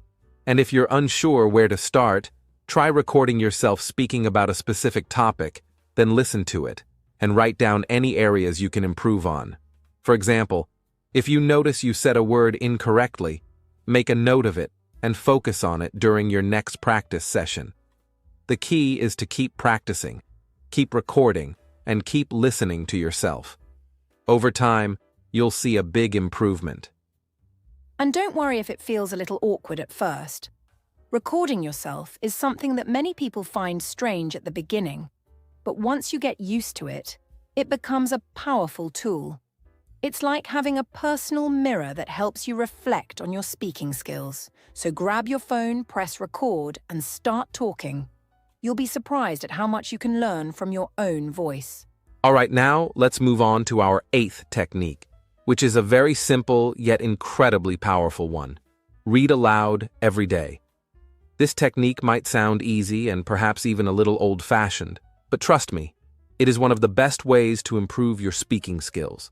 And if you're unsure where to start, try recording yourself speaking about a specific topic, then listen to it, and write down any areas you can improve on. For example, if you notice you said a word incorrectly, make a note of it and focus on it during your next practice session. The key is to keep practicing, keep recording, and keep listening to yourself. Over time, you'll see a big improvement. And don't worry if it feels a little awkward at first. Recording yourself is something that many people find strange at the beginning, but once you get used to it, it becomes a powerful tool. It's like having a personal mirror that helps you reflect on your speaking skills. So grab your phone, press record, and start talking. You'll be surprised at how much you can learn from your own voice. All right, now let's move on to our 8th technique, which is a very simple yet incredibly powerful one. Read aloud every day. This technique might sound easy and perhaps even a little old-fashioned, but trust me, it is one of the best ways to improve your speaking skills.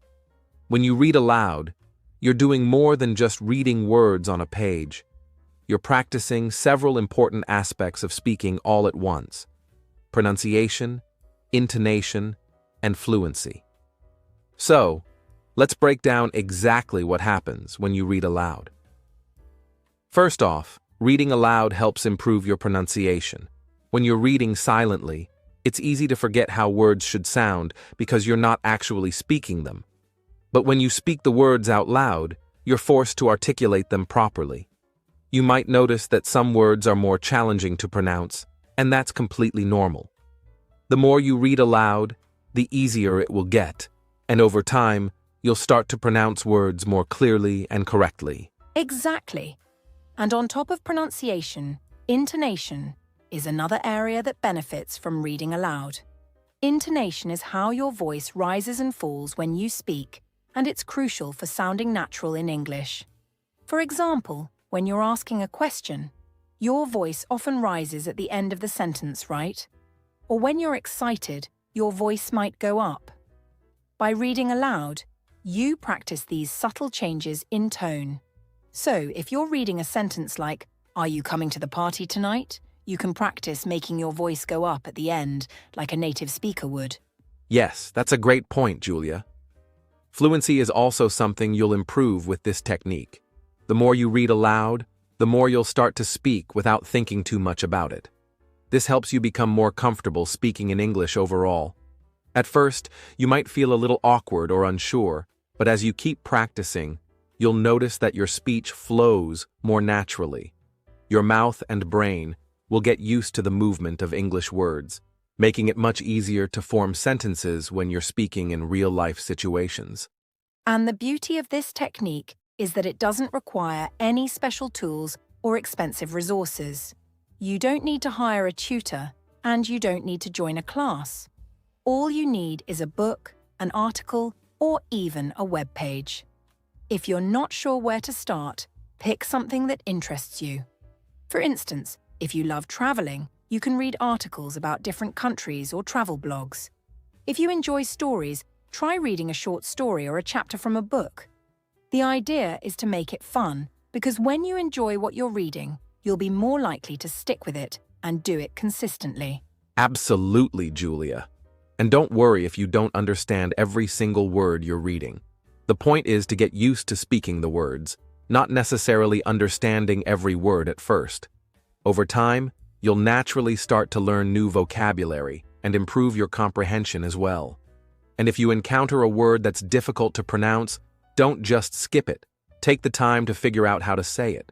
When you read aloud, you're doing more than just reading words on a page. You're practicing several important aspects of speaking all at once: pronunciation, intonation, and fluency. So, let's break down exactly what happens when you read aloud. First off, reading aloud helps improve your pronunciation. When you're reading silently, it's easy to forget how words should sound because you're not actually speaking them. But when you speak the words out loud, you're forced to articulate them properly. You might notice that some words are more challenging to pronounce, and that's completely normal. The more you read aloud, the easier it will get, and over time, you'll start to pronounce words more clearly and correctly. Exactly. And on top of pronunciation, intonation is another area that benefits from reading aloud. Intonation is how your voice rises and falls when you speak, and it's crucial for sounding natural in English. For example, when you're asking a question, your voice often rises at the end of the sentence, right? Or when you're excited, your voice might go up. By reading aloud, you practice these subtle changes in tone. So, if you're reading a sentence like, "Are you coming to the party tonight?" you can practice making your voice go up at the end, like a native speaker would. Yes, that's a great point, Julia. Fluency is also something you'll improve with this technique. The more you read aloud, the more you'll start to speak without thinking too much about it. This helps you become more comfortable speaking in English overall. At first, you might feel a little awkward or unsure, but as you keep practicing, you'll notice that your speech flows more naturally. Your mouth and brain will get used to the movement of English words, making it much easier to form sentences when you're speaking in real-life situations. And the beauty of this technique is that it doesn't require any special tools or expensive resources. You don't need to hire a tutor, and you don't need to join a class. All you need is a book, an article, or even a web page. If you're not sure where to start, pick something that interests you. For instance, if you love traveling, you can read articles about different countries or travel blogs. If you enjoy stories, try reading a short story or a chapter from a book. The idea is to make it fun, because when you enjoy what you're reading, you'll be more likely to stick with it and do it consistently. Absolutely, Julia. And don't worry if you don't understand every single word you're reading. The point is to get used to speaking the words, not necessarily understanding every word at first. Over time, you'll naturally start to learn new vocabulary and improve your comprehension as well. And if you encounter a word that's difficult to pronounce, don't just skip it. Take the time to figure out how to say it.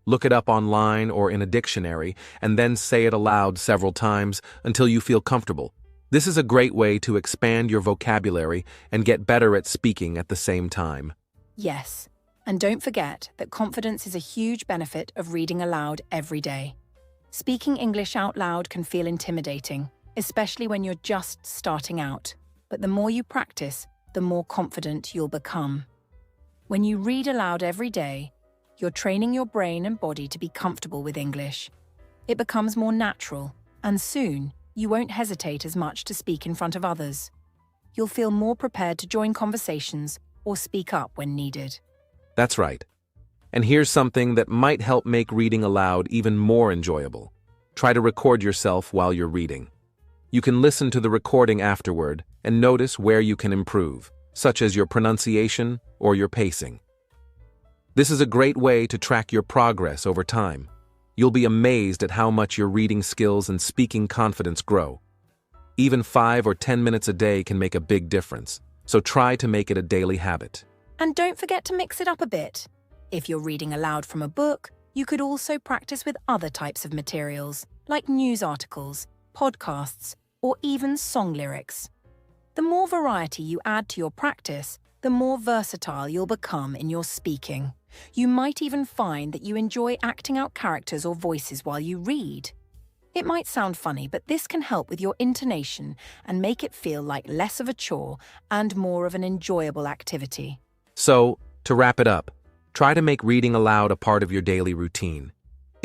Look it up online or in a dictionary, and then say it aloud several times until you feel comfortable. This is a great way to expand your vocabulary and get better at speaking at the same time. Yes, and don't forget that confidence is a huge benefit of reading aloud every day. Speaking English out loud can feel intimidating, especially when you're just starting out. But the more you practice, the more confident you'll become. When you read aloud every day, you're training your brain and body to be comfortable with English. It becomes more natural, and soon, you won't hesitate as much to speak in front of others. You'll feel more prepared to join conversations or speak up when needed. That's right. And here's something that might help make reading aloud even more enjoyable. Try to record yourself while you're reading. You can listen to the recording afterward and notice where you can improve, such as your pronunciation or your pacing. This is a great way to track your progress over time. You'll be amazed at how much your reading skills and speaking confidence grow. Even 5 or 10 minutes a day can make a big difference, so try to make it a daily habit. And don't forget to mix it up a bit. If you're reading aloud from a book, you could also practice with other types of materials, like news articles, podcasts, or even song lyrics. The more variety you add to your practice, the more versatile you'll become in your speaking. You might even find that you enjoy acting out characters or voices while you read. It might sound funny, but this can help with your intonation and make it feel like less of a chore and more of an enjoyable activity. So, to wrap it up, try to make reading aloud a part of your daily routine.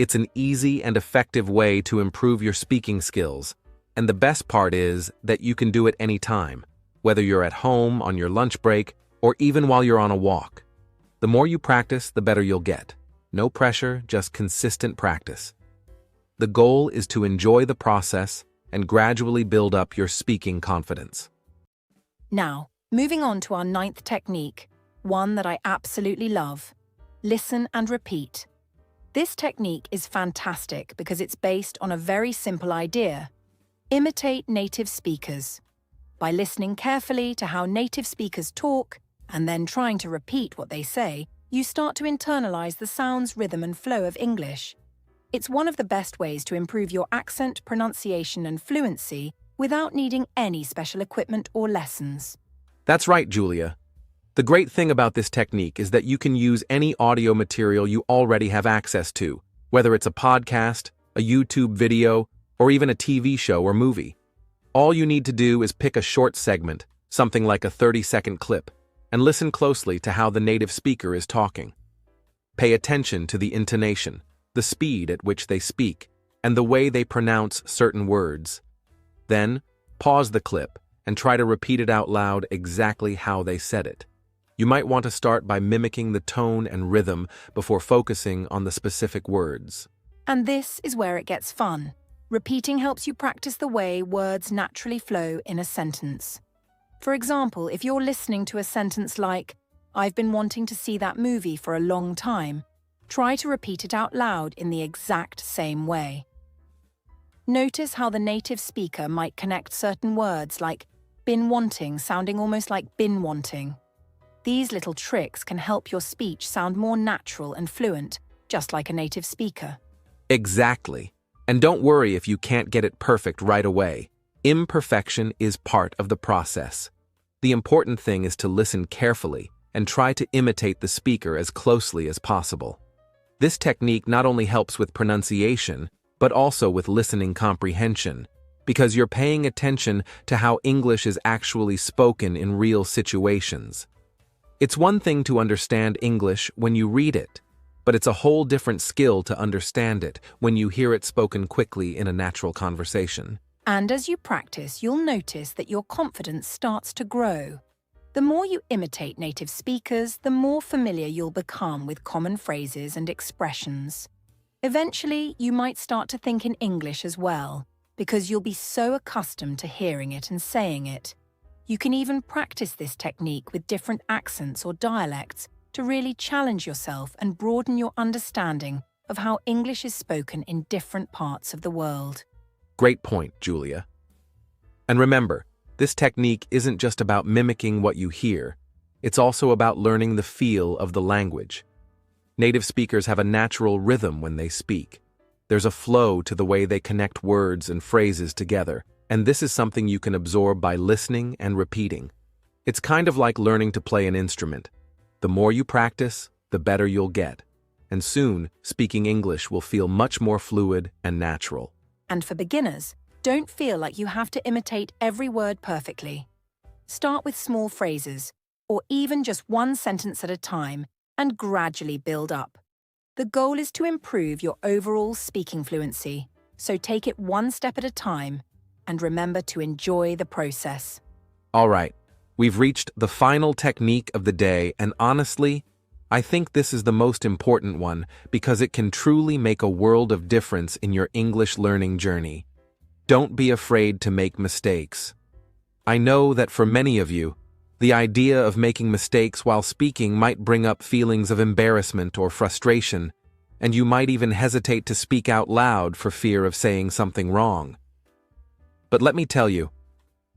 It's an easy and effective way to improve your speaking skills, and the best part is that you can do it anytime, whether you're at home, on your lunch break, or even while you're on a walk. The more you practice, the better you'll get. No pressure, just consistent practice. The goal is to enjoy the process and gradually build up your speaking confidence. Now, moving on to our 9th technique, one that I absolutely love. Listen and repeat. This technique is fantastic because it's based on a very simple idea. Imitate native speakers. By listening carefully to how native speakers talk and then trying to repeat what they say, you start to internalize the sounds, rhythm, and flow of English. It's one of the best ways to improve your accent, pronunciation, and fluency without needing any special equipment or lessons. That's right, Julia. The great thing about this technique is that you can use any audio material you already have access to, whether it's a podcast, a YouTube video, or even a TV show or movie. All you need to do is pick a short segment, something like a 30-second clip, and listen closely to how the native speaker is talking. Pay attention to the intonation, the speed at which they speak, and the way they pronounce certain words. Then, pause the clip and try to repeat it out loud exactly how they said it. You might want to start by mimicking the tone and rhythm before focusing on the specific words. And this is where it gets fun. Repeating helps you practice the way words naturally flow in a sentence. For example, if you're listening to a sentence like, "I've been wanting to see that movie for a long time," try to repeat it out loud in the exact same way. Notice how the native speaker might connect certain words like been wanting sounding almost like been wanting. These little tricks can help your speech sound more natural and fluent, just like a native speaker. Exactly. And don't worry if you can't get it perfect right away. Imperfection is part of the process. The important thing is to listen carefully and try to imitate the speaker as closely as possible. This technique not only helps with pronunciation, but also with listening comprehension, because you're paying attention to how English is actually spoken in real situations. It's one thing to understand English when you read it, but it's a whole different skill to understand it when you hear it spoken quickly in a natural conversation. And as you practice, you'll notice that your confidence starts to grow. The more you imitate native speakers, the more familiar you'll become with common phrases and expressions. Eventually, you might start to think in English as well, because you'll be so accustomed to hearing it and saying it. You can even practice this technique with different accents or dialects to really challenge yourself and broaden your understanding of how English is spoken in different parts of the world. Great point, Julia. And remember, this technique isn't just about mimicking what you hear, it's also about learning the feel of the language. Native speakers have a natural rhythm when they speak. There's a flow to the way they connect words and phrases together, and this is something you can absorb by listening and repeating. It's kind of like learning to play an instrument. The more you practice, the better you'll get. And soon, speaking English will feel much more fluid and natural. And for beginners, don't feel like you have to imitate every word perfectly. Start with small phrases, or even just one sentence at a time, and gradually build up. The goal is to improve your overall speaking fluency, so take it one step at a time, and remember to enjoy the process. All right, we've reached the final technique of the day, and honestly, I think this is the most important one because it can truly make a world of difference in your English learning journey. Don't be afraid to make mistakes. I know that for many of you, the idea of making mistakes while speaking might bring up feelings of embarrassment or frustration, and you might even hesitate to speak out loud for fear of saying something wrong. But let me tell you,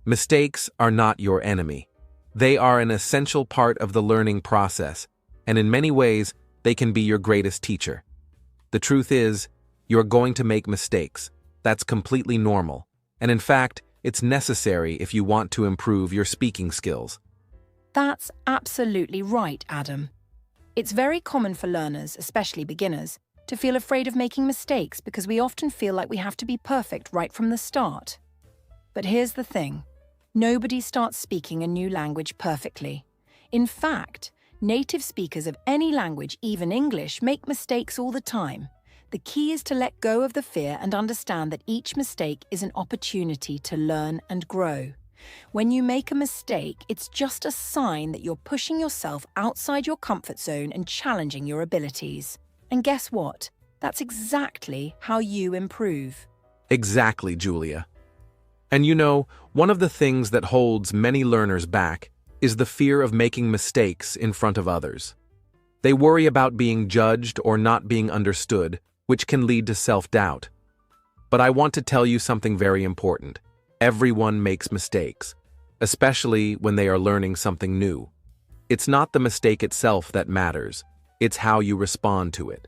mistakes are not your enemy. They are an essential part of the learning process, and in many ways, they can be your greatest teacher. The truth is, you're going to make mistakes. That's completely normal, and in fact, it's necessary if you want to improve your speaking skills. That's absolutely right, Adam. It's very common for learners, especially beginners, to feel afraid of making mistakes because we often feel like we have to be perfect right from the start. But here's the thing. Nobody starts speaking a new language perfectly. In fact, native speakers of any language, even English, make mistakes all the time. The key is to let go of the fear and understand that each mistake is an opportunity to learn and grow. When you make a mistake, it's just a sign that you're pushing yourself outside your comfort zone and challenging your abilities. And guess what? That's exactly how you improve. Exactly, Julia. And you know, one of the things that holds many learners back is the fear of making mistakes in front of others. They worry about being judged or not being understood, which can lead to self-doubt. But I want to tell you something very important. Everyone makes mistakes, especially when they are learning something new. It's not the mistake itself that matters, it's how you respond to it.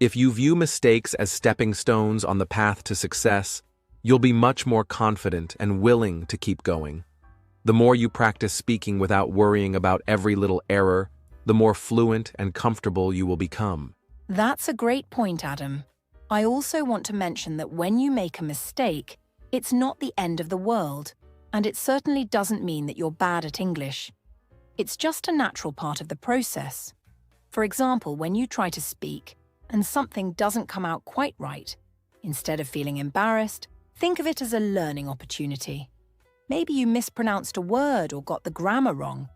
If you view mistakes as stepping stones on the path to success, you'll be much more confident and willing to keep going. The more you practice speaking without worrying about every little error, the more fluent and comfortable you will become. That's a great point, Adam. I also want to mention that when you make a mistake, it's not the end of the world, and it certainly doesn't mean that you're bad at English. It's just a natural part of the process. For example, when you try to speak and something doesn't come out quite right, instead of feeling embarrassed, think of it as a learning opportunity. Maybe you mispronounced a word or got the grammar wrong.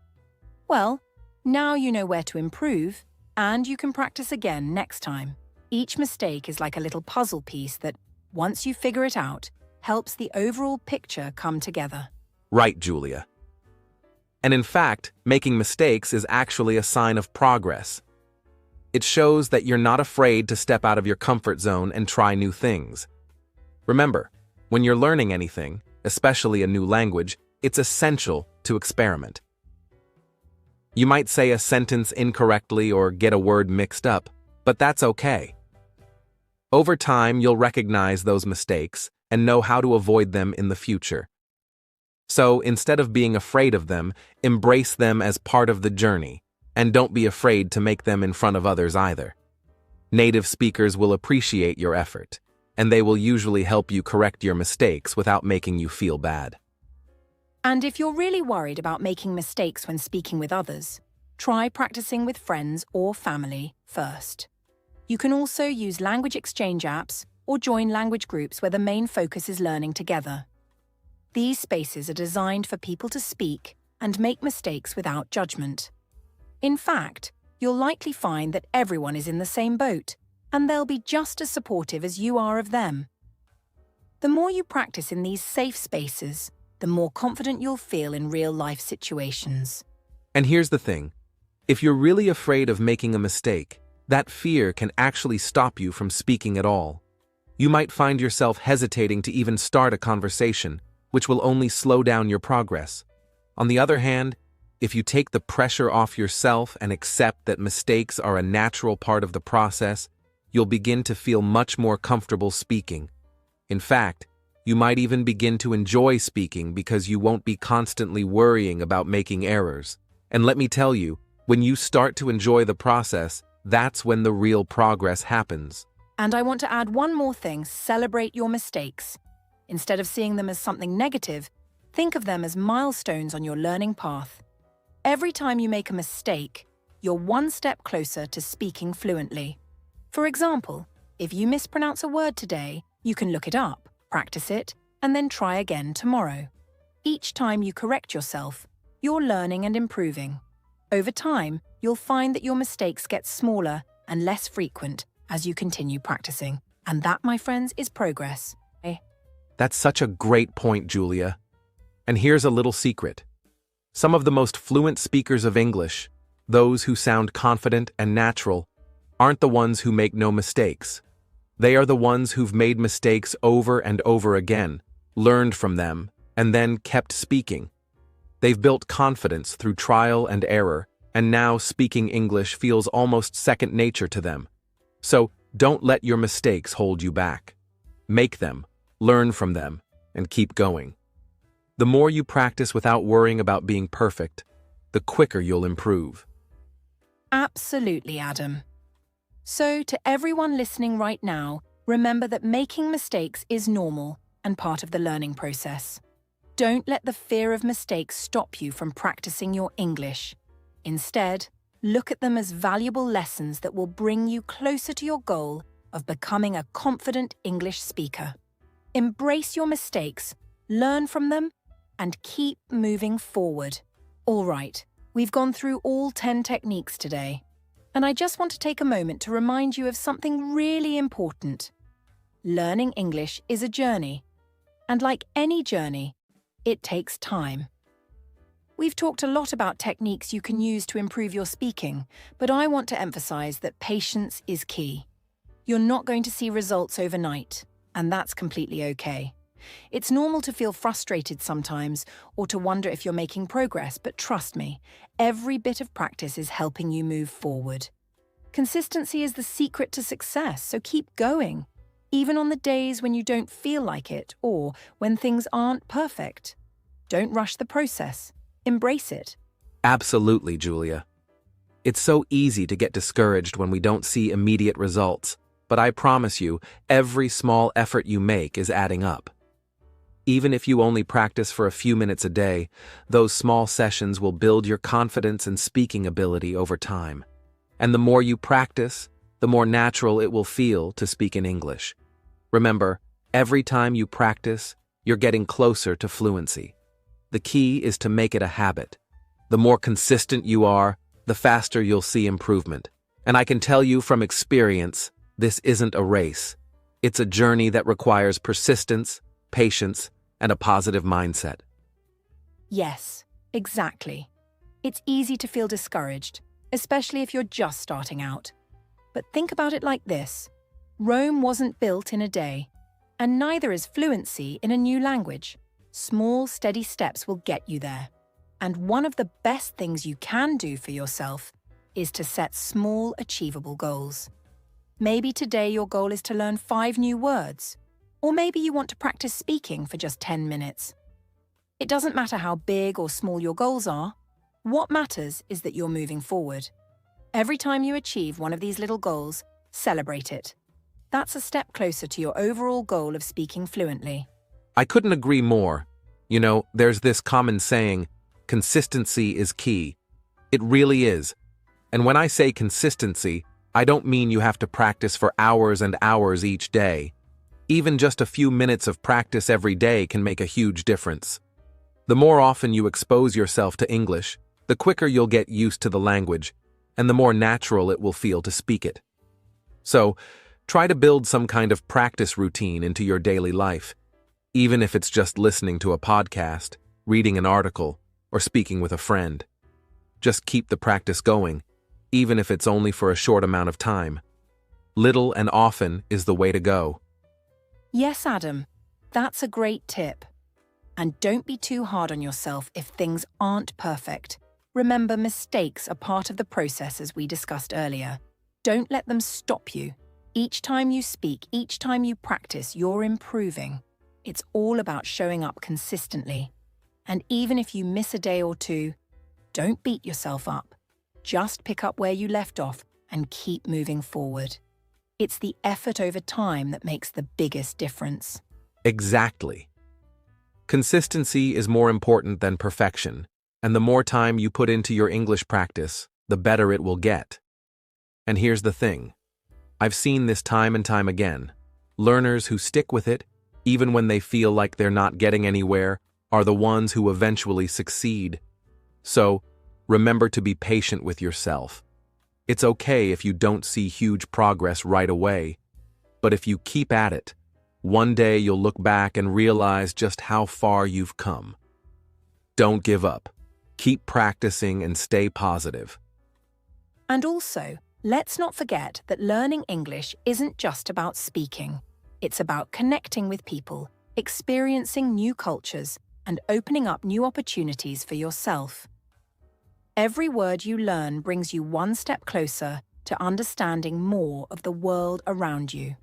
Well, now you know where to improve, and you can practice again next time. Each mistake is like a little puzzle piece that, once you figure it out, helps the overall picture come together. Right, Julia. And in fact, making mistakes is actually a sign of progress. It shows that you're not afraid to step out of your comfort zone and try new things. Remember, when you're learning anything, especially a new language, it's essential to experiment. You might say a sentence incorrectly or get a word mixed up, but that's okay. Over time, you'll recognize those mistakes and know how to avoid them in the future. So instead of being afraid of them, embrace them as part of the journey, and don't be afraid to make them in front of others either. Native speakers will appreciate your effort, and they will usually help you correct your mistakes without making you feel bad. And if you're really worried about making mistakes when speaking with others, try practicing with friends or family first. You can also use language exchange apps or join language groups where the main focus is learning together. These spaces are designed for people to speak and make mistakes without judgment. In fact, you'll likely find that everyone is in the same boat, and they'll be just as supportive as you are of them. The more you practice in these safe spaces, the more confident you'll feel in real-life situations. And here's the thing. If you're really afraid of making a mistake, that fear can actually stop you from speaking at all. You might find yourself hesitating to even start a conversation, which will only slow down your progress. On the other hand, if you take the pressure off yourself and accept that mistakes are a natural part of the process, you'll begin to feel much more comfortable speaking. In fact, you might even begin to enjoy speaking because you won't be constantly worrying about making errors. And let me tell you, when you start to enjoy the process, that's when the real progress happens. And I want to add one more thing: celebrate your mistakes. Instead of seeing them as something negative, think of them as milestones on your learning path. Every time you make a mistake, you're one step closer to speaking fluently. For example, if you mispronounce a word today, you can look it up, practice it, and then try again tomorrow. Each time you correct yourself, you're learning and improving. Over time, you'll find that your mistakes get smaller and less frequent as you continue practicing. And that, my friends, is progress. That's such a great point, Julia. And here's a little secret. Some of the most fluent speakers of English, those who sound confident and natural, aren't the ones who make no mistakes. They are the ones who've made mistakes over and over again, learned from them, and then kept speaking. They've built confidence through trial and error, and now speaking English feels almost second nature to them. So don't let your mistakes hold you back. Make them, learn from them, and keep going. The more you practice without worrying about being perfect, the quicker you'll improve. Absolutely, Adam. So, to everyone listening right now, remember that making mistakes is normal and part of the learning process. Don't let the fear of mistakes stop you from practicing your English. Instead, look at them as valuable lessons that will bring you closer to your goal of becoming a confident English speaker. Embrace your mistakes, learn from them, and keep moving forward. All right, we've gone through all 10 techniques today, and I just want to take a moment to remind you of something really important. Learning English is a journey, and like any journey, it takes time. We've talked a lot about techniques you can use to improve your speaking, but I want to emphasize that patience is key. You're not going to see results overnight, and that's completely okay. It's normal to feel frustrated sometimes or to wonder if you're making progress, but trust me, every bit of practice is helping you move forward. Consistency is the secret to success, so keep going, even on the days when you don't feel like it or when things aren't perfect. Don't rush the process. Embrace it. Absolutely, Julia. It's so easy to get discouraged when we don't see immediate results, but I promise you, every small effort you make is adding up. Even if you only practice for a few minutes a day, those small sessions will build your confidence and speaking ability over time. And the more you practice, the more natural it will feel to speak in English. Remember, every time you practice, you're getting closer to fluency. The key is to make it a habit. The more consistent you are, the faster you'll see improvement. And I can tell you from experience, this isn't a race. It's a journey that requires persistence, patience, and a positive mindset. Yes, exactly. It's easy to feel discouraged, especially if you're just starting out. But think about it like this. Rome wasn't built in a day, and neither is fluency in a new language. Small, steady steps will get you there. And one of the best things you can do for yourself is to set small, achievable goals. Maybe today your goal is to learn 5 new words, or maybe you want to practice speaking for just 10 minutes. It doesn't matter how big or small your goals are. What matters is that you're moving forward. Every time you achieve one of these little goals, celebrate it. That's a step closer to your overall goal of speaking fluently. I couldn't agree more. You know, there's this common saying, consistency is key. It really is. And when I say consistency, I don't mean you have to practice for hours and hours each day. Even just a few minutes of practice every day can make a huge difference. The more often you expose yourself to English, the quicker you'll get used to the language, and the more natural it will feel to speak it. So, try to build some kind of practice routine into your daily life, even if it's just listening to a podcast, reading an article, or speaking with a friend. Just keep the practice going, even if it's only for a short amount of time. Little and often is the way to go. Yes, Adam, that's a great tip. And don't be too hard on yourself if things aren't perfect. Remember, mistakes are part of the process as we discussed earlier. Don't let them stop you. Each time you speak, each time you practice, you're improving. It's all about showing up consistently. And even if you miss a day or two, don't beat yourself up. Just pick up where you left off and keep moving forward. It's the effort over time that makes the biggest difference. Exactly. Consistency is more important than perfection, and the more time you put into your English practice, the better it will get. And here's the thing. I've seen this time and time again. Learners who stick with it, even when they feel like they're not getting anywhere, are the ones who eventually succeed. So, remember to be patient with yourself. It's okay if you don't see huge progress right away, but if you keep at it, one day you'll look back and realize just how far you've come. Don't give up. Keep practicing and stay positive. And also, let's not forget that learning English isn't just about speaking. It's about connecting with people, experiencing new cultures, and opening up new opportunities for yourself. Every word you learn brings you one step closer to understanding more of the world around you.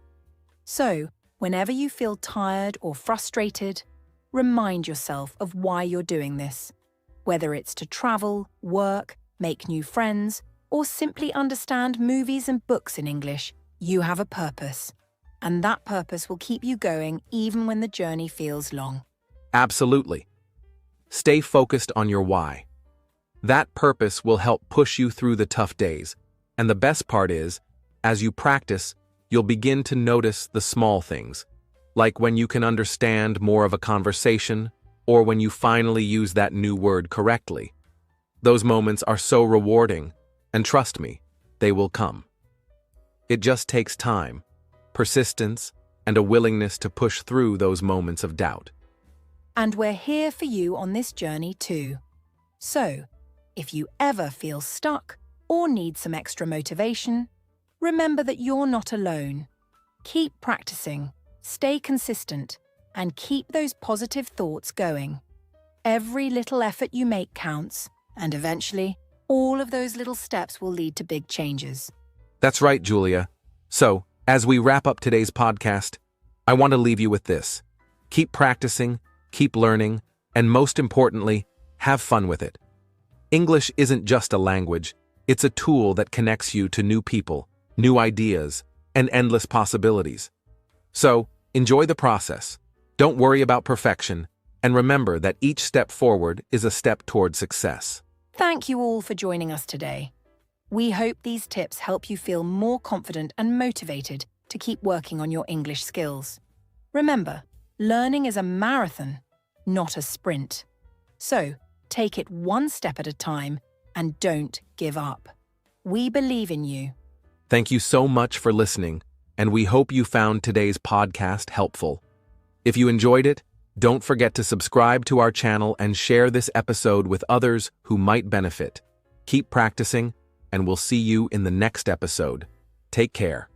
So, whenever you feel tired or frustrated, remind yourself of why you're doing this. Whether it's to travel, work, make new friends, or simply understand movies and books in English, you have a purpose. And that purpose will keep you going even when the journey feels long. Absolutely. Stay focused on your why. That purpose will help push you through the tough days. And the best part is, as you practice, you'll begin to notice the small things, like when you can understand more of a conversation or when you finally use that new word correctly. Those moments are so rewarding, and trust me, they will come. It just takes time, persistence, and a willingness to push through those moments of doubt. And we're here for you on this journey too. So, if you ever feel stuck or need some extra motivation, remember that you're not alone. Keep practicing, stay consistent, and keep those positive thoughts going. Every little effort you make counts, and eventually, all of those little steps will lead to big changes. That's right, Julia. So, as we wrap up today's podcast, I want to leave you with this. Keep practicing, keep learning, and most importantly, have fun with it. English isn't just a language, it's a tool that connects you to new people, new ideas, and endless possibilities. So, enjoy the process. Don't worry about perfection, and remember that each step forward is a step toward success. Thank you all for joining us today. We hope these tips help you feel more confident and motivated to keep working on your English skills. Remember, learning is a marathon, not a sprint. So, take it one step at a time and don't give up. We believe in you. Thank you so much for listening, and we hope you found today's podcast helpful. If you enjoyed it, don't forget to subscribe to our channel and share this episode with others who might benefit. Keep practicing, and we'll see you in the next episode. Take care.